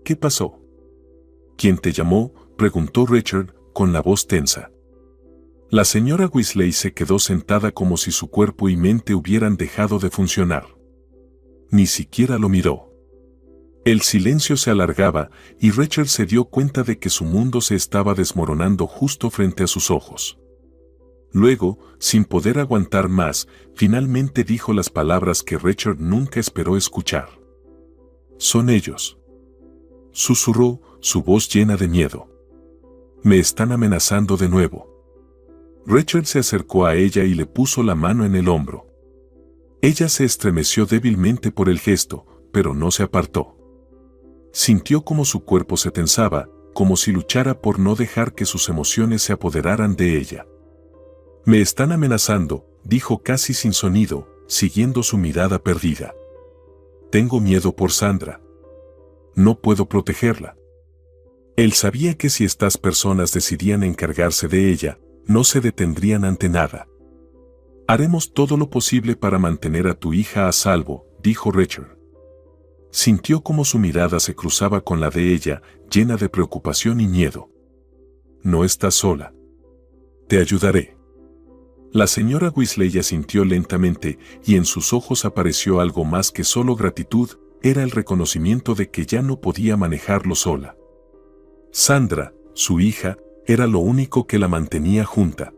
¿Qué pasó? ¿Quién te llamó?, preguntó Rachel, con la voz tensa. La señora Weasley se quedó sentada como si su cuerpo y mente hubieran dejado de funcionar. Ni siquiera lo miró. El silencio se alargaba y Rachel se dio cuenta de que su mundo se estaba desmoronando justo frente a sus ojos. Luego, sin poder aguantar más, finalmente dijo las palabras que Rachel nunca esperó escuchar. «Son ellos», susurró, su voz llena de miedo. «Me están amenazando de nuevo». Rachel se acercó a ella y le puso la mano en el hombro. Ella se estremeció débilmente por el gesto, pero no se apartó. Sintió como su cuerpo se tensaba, como si luchara por no dejar que sus emociones se apoderaran de ella. «Me están amenazando», dijo casi sin sonido, siguiendo su mirada perdida. «Tengo miedo por Sandra. No puedo protegerla». Él sabía que si estas personas decidían encargarse de ella, no se detendrían ante nada. «Haremos todo lo posible para mantener a tu hija a salvo», dijo Rachel. Sintió como su mirada se cruzaba con la de ella, llena de preocupación y miedo. «No estás sola. Te ayudaré». La señora Weasley asintió lentamente y en sus ojos apareció algo más que solo gratitud, era el reconocimiento de que ya no podía manejarlo sola. Sandra, su hija, era lo único que la mantenía junta.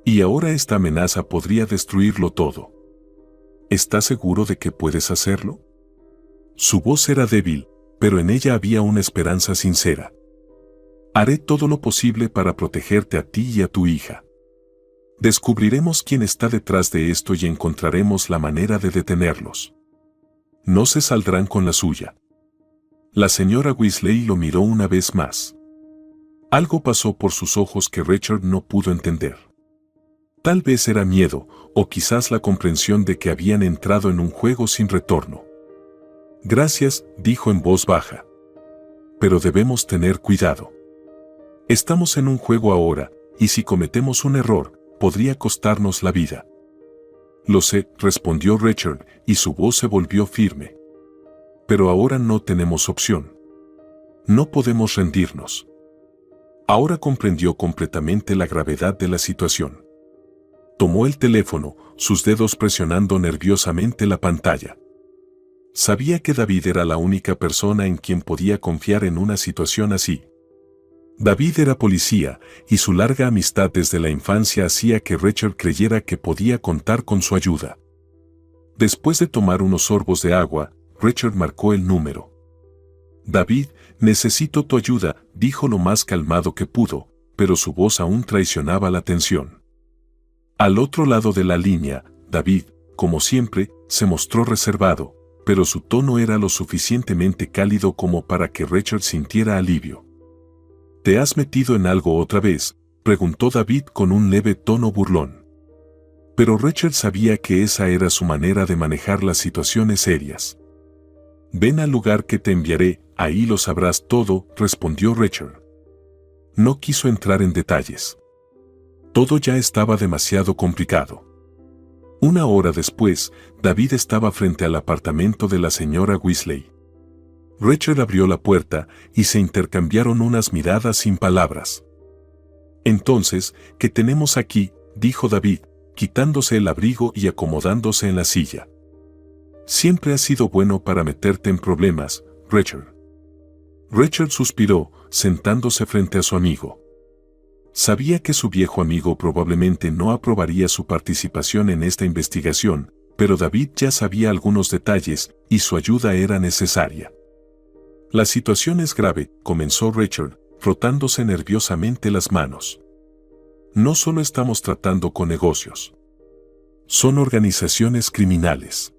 Y ahora esta amenaza podría destruirlo todo. ¿Estás seguro de que puedes hacerlo? Su voz era débil, pero en ella había una esperanza sincera. «Haré todo lo posible para protegerte a ti y a tu hija. Descubriremos quién está detrás de esto y encontraremos la manera de detenerlos. No se saldrán con la suya». La señora Weasley lo miró una vez más. Algo pasó por sus ojos que Rachel no pudo entender. Tal vez era miedo, o quizás la comprensión de que habían entrado en un juego sin retorno. «Gracias», dijo en voz baja. «Pero debemos tener cuidado. Estamos en un juego ahora, y si cometemos un error, podría costarnos la vida». «Lo sé», respondió Rachel, y su voz se volvió firme. «Pero ahora no tenemos opción. No podemos rendirnos». Ahora comprendió completamente la gravedad de la situación. Tomó el teléfono, sus dedos presionando nerviosamente la pantalla. Sabía que David era la única persona en quien podía confiar en una situación así. David era policía, y su larga amistad desde la infancia hacía que Rachel creyera que podía contar con su ayuda. Después de tomar unos sorbos de agua, Rachel marcó el número. «David, necesito tu ayuda», dijo lo más calmado que pudo, pero su voz aún traicionaba la tensión. Al otro lado de la línea, David, como siempre, se mostró reservado, pero su tono era lo suficientemente cálido como para que Richard sintiera alivio. ¿Te has metido en algo otra vez?, preguntó David con un leve tono burlón. Pero Richard sabía que esa era su manera de manejar las situaciones serias. Ven al lugar que te enviaré, ahí lo sabrás todo, respondió Richard. No quiso entrar en detalles. Todo ya estaba demasiado complicado. Una hora después, David estaba frente al apartamento de la señora Weasley. Richard abrió la puerta y se intercambiaron unas miradas sin palabras. Entonces, ¿qué tenemos aquí?, dijo David, quitándose el abrigo y acomodándose en la silla. Siempre has sido bueno para meterte en problemas, Richard. Richard suspiró, sentándose frente a su amigo. Sabía que su viejo amigo probablemente no aprobaría su participación en esta investigación, pero David ya sabía algunos detalles y su ayuda era necesaria. La situación es grave, comenzó Richard, frotándose nerviosamente las manos. No solo estamos tratando con negocios. Son organizaciones criminales.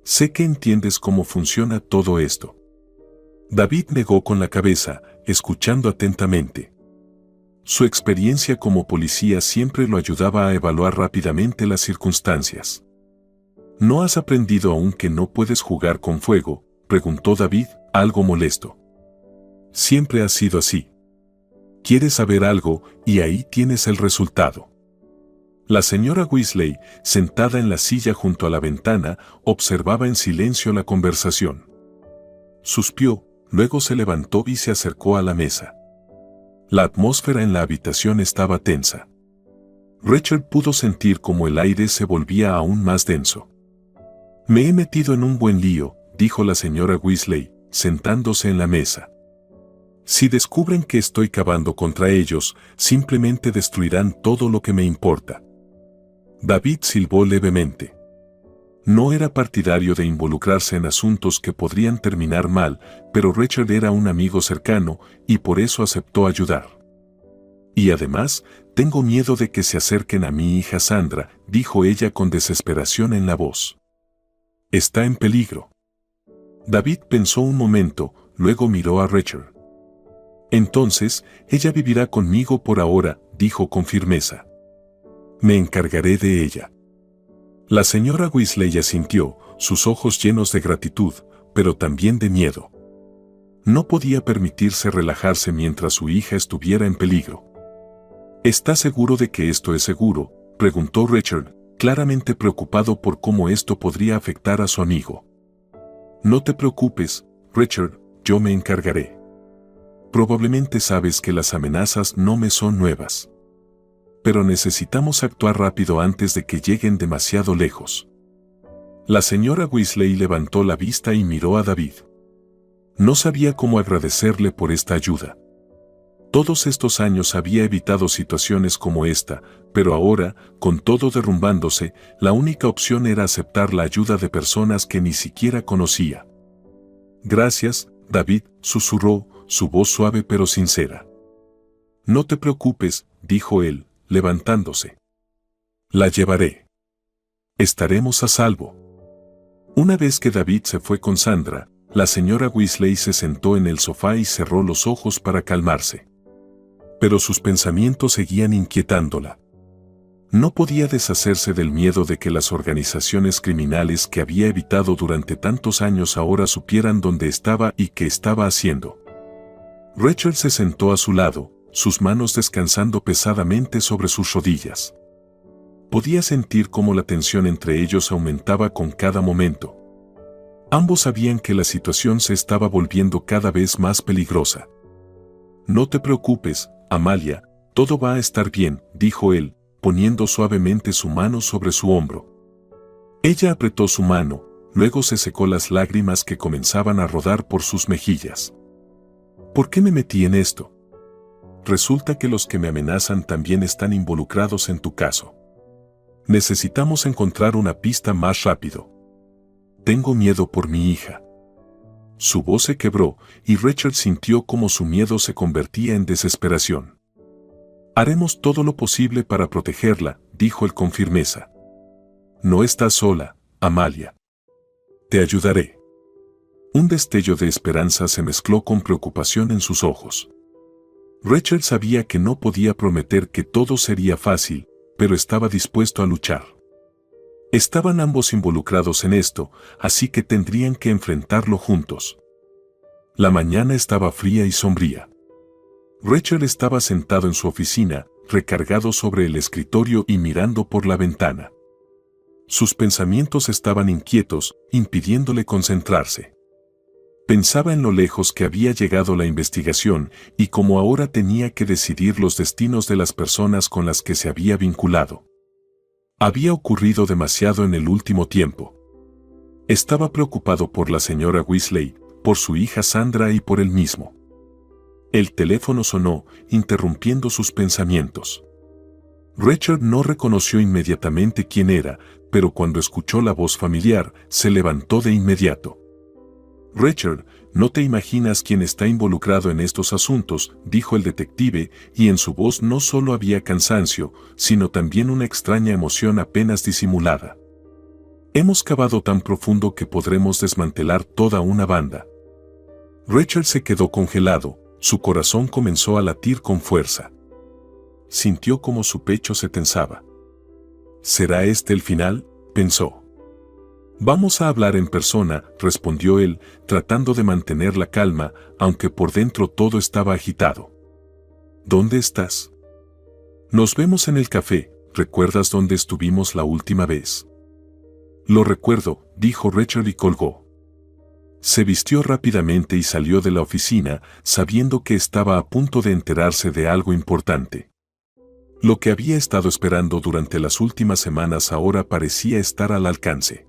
Sé que entiendes cómo funciona todo esto. David negó con la cabeza, escuchando atentamente. Su experiencia como policía siempre lo ayudaba a evaluar rápidamente las circunstancias. ¿No has aprendido aún que no puedes jugar con fuego?, preguntó David, algo molesto. Siempre ha sido así. Quieres saber algo, y ahí tienes el resultado. La señora Weasley, sentada en la silla junto a la ventana, observaba en silencio la conversación. Suspiró, luego se levantó y se acercó a la mesa. La atmósfera en la habitación estaba tensa. Richard pudo sentir cómo el aire se volvía aún más denso. Me he metido en un buen lío, dijo la señora Weasley, sentándose en la mesa. Si descubren que estoy cavando contra ellos, simplemente destruirán todo lo que me importa. David silbó levemente. No era partidario de involucrarse en asuntos que podrían terminar mal, pero Richard era un amigo cercano y por eso aceptó ayudar. Y además, tengo miedo de que se acerquen a mi hija Sandra, dijo ella con desesperación en la voz. Está en peligro. David pensó un momento, luego miró a Richard. Entonces, ella vivirá conmigo por ahora, dijo con firmeza. Me encargaré de ella. La señora Weasley asintió, sus ojos llenos de gratitud, pero también de miedo. No podía permitirse relajarse mientras su hija estuviera en peligro. ¿Está seguro de que esto es seguro?, preguntó Richard, claramente preocupado por cómo esto podría afectar a su amigo. No te preocupes, Richard, yo me encargaré. Probablemente sabes que las amenazas no me son nuevas. Pero necesitamos actuar rápido antes de que lleguen demasiado lejos. La señora Weasley levantó la vista y miró a David. No sabía cómo agradecerle por esta ayuda. Todos estos años había evitado situaciones como esta, pero ahora, con todo derrumbándose, la única opción era aceptar la ayuda de personas que ni siquiera conocía. Gracias, David, susurró, su voz suave pero sincera. No te preocupes, dijo él, levantándose. La llevaré. Estaremos a salvo. Una vez que David se fue con Sandra, la señora Weasley se sentó en el sofá y cerró los ojos para calmarse. Pero sus pensamientos seguían inquietándola. No podía deshacerse del miedo de que las organizaciones criminales que había evitado durante tantos años ahora supieran dónde estaba y qué estaba haciendo. Richard se sentó a su lado, sus manos descansando pesadamente sobre sus rodillas. Podía sentir cómo la tensión entre ellos aumentaba con cada momento. Ambos sabían que la situación se estaba volviendo cada vez más peligrosa. No te preocupes, Amalia, todo va a estar bien, dijo él, poniendo suavemente su mano sobre su hombro. Ella apretó su mano, luego se secó las lágrimas que comenzaban a rodar por sus mejillas. ¿Por qué me metí en esto? Resulta que los que me amenazan también están involucrados en tu caso. Necesitamos encontrar una pista más rápido. Tengo miedo por mi hija. Su voz se quebró y Richard sintió cómo su miedo se convertía en desesperación. Haremos todo lo posible para protegerla, dijo él con firmeza. No estás sola, Amalia. Te ayudaré. Un destello de esperanza se mezcló con preocupación en sus ojos. Rachel sabía que no podía prometer que todo sería fácil, pero estaba dispuesto a luchar. Estaban ambos involucrados en esto, así que tendrían que enfrentarlo juntos. La mañana estaba fría y sombría. Rachel estaba sentado en su oficina, recargado sobre el escritorio y mirando por la ventana. Sus pensamientos estaban inquietos, impidiéndole concentrarse. Pensaba en lo lejos que había llegado la investigación y cómo ahora tenía que decidir los destinos de las personas con las que se había vinculado. Había ocurrido demasiado en el último tiempo. Estaba preocupado por la señora Weasley, por su hija Sandra y por él mismo. El teléfono sonó, interrumpiendo sus pensamientos. Rachel no reconoció inmediatamente quién era, pero cuando escuchó la voz familiar, se levantó de inmediato. Rachel, no te imaginas quién está involucrado en estos asuntos, dijo el detective, y en su voz no solo había cansancio, sino también una extraña emoción apenas disimulada. Hemos cavado tan profundo que podremos desmantelar toda una banda. Rachel se quedó congelado, su corazón comenzó a latir con fuerza. Sintió como su pecho se tensaba. ¿Será este el final?, pensó. Vamos a hablar en persona, respondió él, tratando de mantener la calma, aunque por dentro todo estaba agitado. ¿Dónde estás? Nos vemos en el café, ¿recuerdas dónde estuvimos la última vez? Lo recuerdo, dijo Rachel y colgó. Se vistió rápidamente y salió de la oficina, sabiendo que estaba a punto de enterarse de algo importante. Lo que había estado esperando durante las últimas semanas ahora parecía estar al alcance.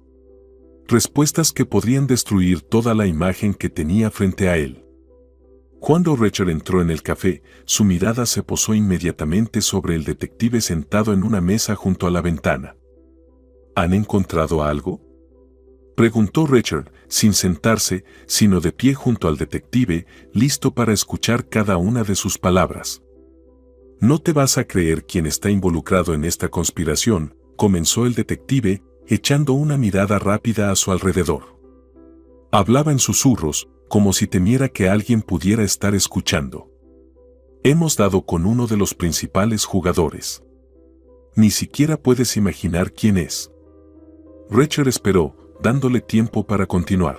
Respuestas que podrían destruir toda la imagen que tenía frente a él. Cuando Rachel entró en el café, su mirada se posó inmediatamente sobre el detective sentado en una mesa junto a la ventana. ¿Han encontrado algo?, preguntó Rachel, sin sentarse, sino de pie junto al detective, listo para escuchar cada una de sus palabras. No te vas a creer quién está involucrado en esta conspiración, comenzó el detective, echando una mirada rápida a su alrededor. Hablaba en susurros, como si temiera que alguien pudiera estar escuchando. Hemos dado con uno de los principales jugadores. Ni siquiera puedes imaginar quién es. Rachel esperó, dándole tiempo para continuar.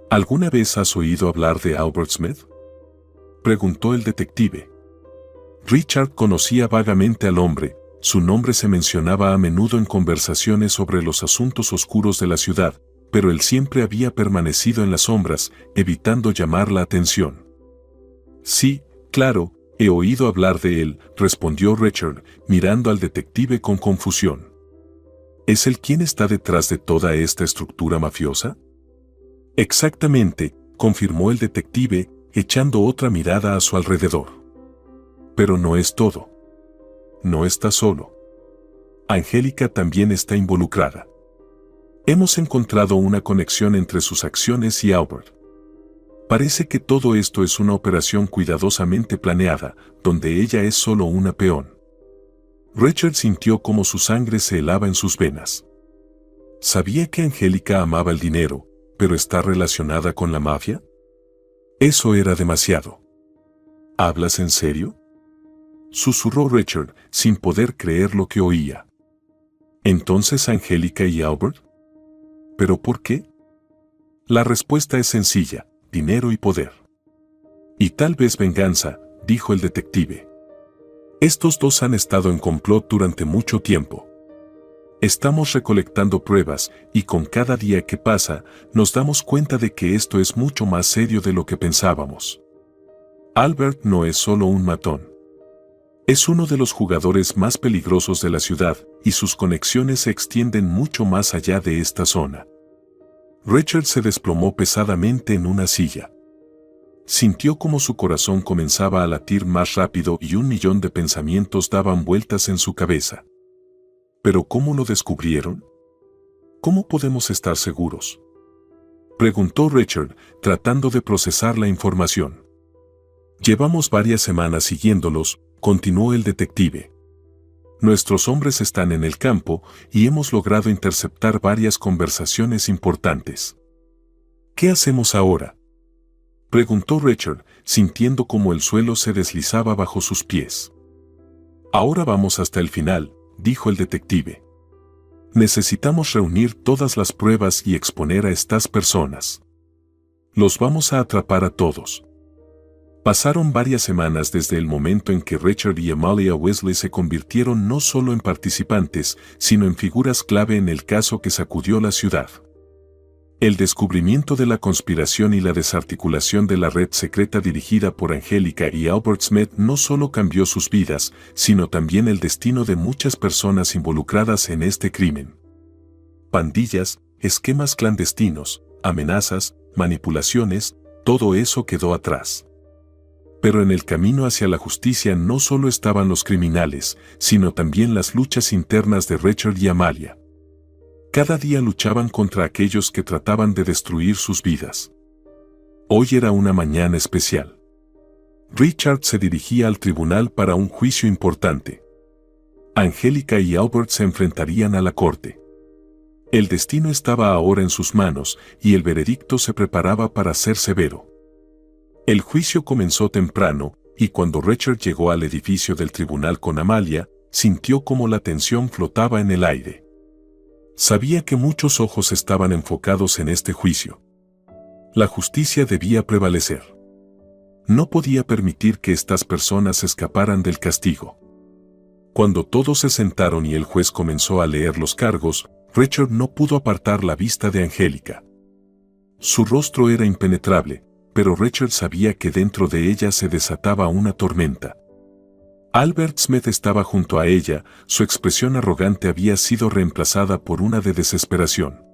¿Alguna vez has oído hablar de Albert Smith?, preguntó el detective. Richard conocía vagamente al hombre. Su nombre se mencionaba a menudo en conversaciones sobre los asuntos oscuros de la ciudad, pero él siempre había permanecido en las sombras, evitando llamar la atención. Sí, claro, he oído hablar de él, respondió Richard, mirando al detective con confusión. ¿Es él quien está detrás de toda esta estructura mafiosa? Exactamente, confirmó el detective, echando otra mirada a su alrededor. Pero no es todo. No está solo. Angélica también está involucrada. Hemos encontrado una conexión entre sus acciones y Albert. Parece que todo esto es una operación cuidadosamente planeada, donde ella es solo una peón. Rachel sintió como su sangre se helaba en sus venas. Sabía que Angélica amaba el dinero, pero ¿está relacionada con la mafia? Eso era demasiado. ¿Hablas en serio?, susurró Rachel, sin poder creer lo que oía. ¿Entonces Angélica y Albert? ¿Pero por qué? La respuesta es sencilla: dinero y poder. Y tal vez venganza, dijo el detective. Estos dos han estado en complot durante mucho tiempo. Estamos recolectando pruebas, y con cada día que pasa, nos damos cuenta de que esto es mucho más serio de lo que pensábamos. Albert no es solo un matón. Es uno de los jugadores más peligrosos de la ciudad, y sus conexiones se extienden mucho más allá de esta zona. Rachel se desplomó pesadamente en una silla. Sintió como su corazón comenzaba a latir más rápido y 1.000.000 de pensamientos daban vueltas en su cabeza. ¿Pero cómo lo descubrieron? ¿Cómo podemos estar seguros?, preguntó Rachel, tratando de procesar la información. Llevamos varias semanas siguiéndolos, continuó el detective. Nuestros hombres están en el campo y hemos logrado interceptar varias conversaciones importantes. ¿Qué hacemos ahora?, preguntó Richard, sintiendo como el suelo se deslizaba bajo sus pies. Ahora vamos hasta el final, dijo el detective. Necesitamos reunir todas las pruebas y exponer a estas personas. Los vamos a atrapar a todos. Pasaron varias semanas desde el momento en que Richard y Amalia Wesley se convirtieron no solo en participantes, sino en figuras clave en el caso que sacudió la ciudad. El descubrimiento de la conspiración y la desarticulación de la red secreta dirigida por Angélica y Albert Smith no solo cambió sus vidas, sino también el destino de muchas personas involucradas en este crimen. Pandillas, esquemas clandestinos, amenazas, manipulaciones, todo eso quedó atrás. Pero en el camino hacia la justicia no solo estaban los criminales, sino también las luchas internas de Richard y Amalia. Cada día luchaban contra aquellos que trataban de destruir sus vidas. Hoy era una mañana especial. Richard se dirigía al tribunal para un juicio importante. Angélica y Albert se enfrentarían a la corte. El destino estaba ahora en sus manos y el veredicto se preparaba para ser severo. El juicio comenzó temprano y cuando Richard llegó al edificio del tribunal con Amalia, sintió como la tensión flotaba en el aire. Sabía que muchos ojos estaban enfocados en este juicio. La justicia debía prevalecer. No podía permitir que estas personas escaparan del castigo. Cuando todos se sentaron y el juez comenzó a leer los cargos, Richard no pudo apartar la vista de Angélica. Su rostro era impenetrable, pero Richard sabía que dentro de ella se desataba una tormenta. Albert Smith estaba junto a ella, su expresión arrogante había sido reemplazada por una de desesperación.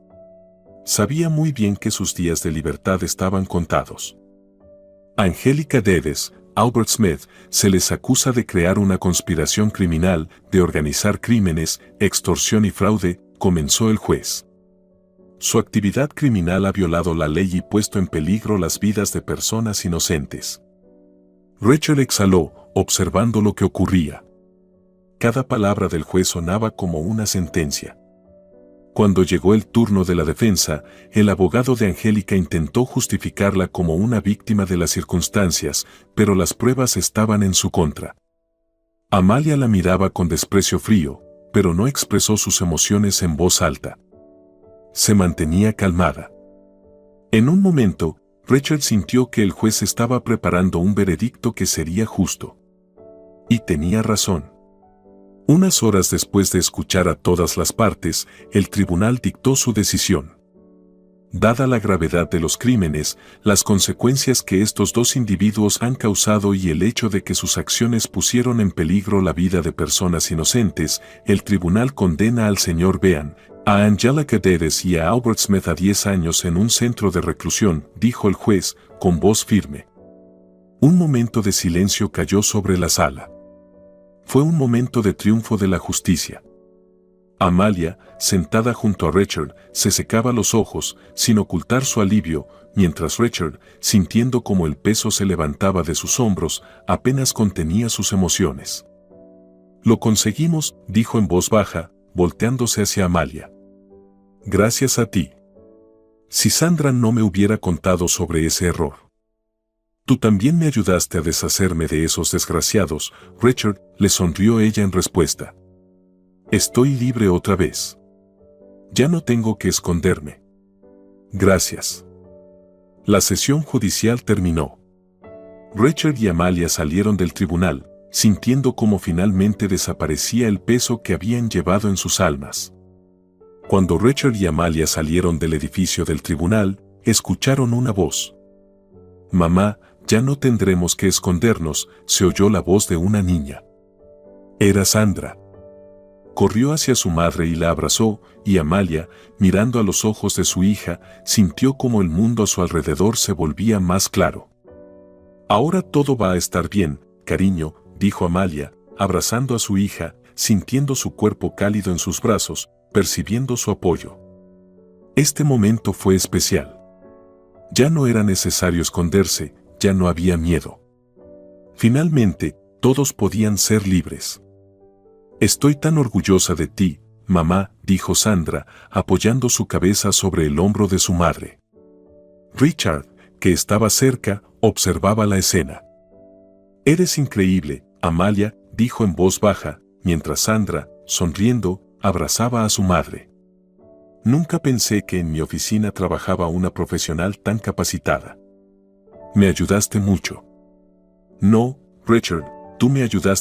Sabía muy bien que sus días de libertad estaban contados. Angélica Dedes, Albert Smith, se les acusa de crear una conspiración criminal, de organizar crímenes, extorsión y fraude, comenzó el juez. Su actividad criminal ha violado la ley y puesto en peligro las vidas de personas inocentes. Richard exhaló, observando lo que ocurría. Cada palabra del juez sonaba como una sentencia. Cuando llegó el turno de la defensa, el abogado de Angélica intentó justificarla como una víctima de las circunstancias, pero las pruebas estaban en su contra. Amalia la miraba con desprecio frío, pero no expresó sus emociones en voz alta. Se mantenía calmada. En un momento, Richard sintió que el juez estaba preparando un veredicto que sería justo. Y tenía razón. Unas horas después de escuchar a todas las partes, el tribunal dictó su decisión. Dada la gravedad de los crímenes, las consecuencias que estos dos individuos han causado y el hecho de que sus acciones pusieron en peligro la vida de personas inocentes, el tribunal condena al señor Bean, a Angélica Dedes y a Albert Smith a 10 años en un centro de reclusión, dijo el juez, con voz firme. Un momento de silencio cayó sobre la sala. Fue un momento de triunfo de la justicia. Amalia, sentada junto a Richard, se secaba los ojos, sin ocultar su alivio, mientras Richard, sintiendo como el peso se levantaba de sus hombros, apenas contenía sus emociones. Lo conseguimos, dijo en voz baja, volteándose hacia Amalia. Gracias a ti. Si Sandra no me hubiera contado sobre ese error. Tú también me ayudaste a deshacerme de esos desgraciados, Richard, le sonrió ella en respuesta. Estoy libre otra vez. Ya no tengo que esconderme. Gracias. La sesión judicial terminó. Richard y Amalia salieron del tribunal, sintiendo cómo finalmente desaparecía el peso que habían llevado en sus almas. Cuando Richard y Amalia salieron del edificio del tribunal, escucharon una voz. Mamá, ya no tendremos que escondernos, se oyó la voz de una niña. Era Sandra. Corrió hacia su madre y la abrazó, y Amalia, mirando a los ojos de su hija, sintió como el mundo a su alrededor se volvía más claro. Ahora todo va a estar bien, cariño, dijo Amalia, abrazando a su hija, sintiendo su cuerpo cálido en sus brazos, percibiendo su apoyo. Este momento fue especial. Ya no era necesario esconderse, ya no había miedo. Finalmente, todos podían ser libres. Estoy tan orgullosa de ti, mamá, dijo Sandra, apoyando su cabeza sobre el hombro de su madre. Richard, que estaba cerca, observaba la escena. Eres increíble, Amalia, dijo en voz baja, mientras Sandra, sonriendo, abrazaba a su madre. Nunca pensé que en mi oficina trabajaba una profesional tan capacitada. Me ayudaste mucho. No, Richard, tú me ayudaste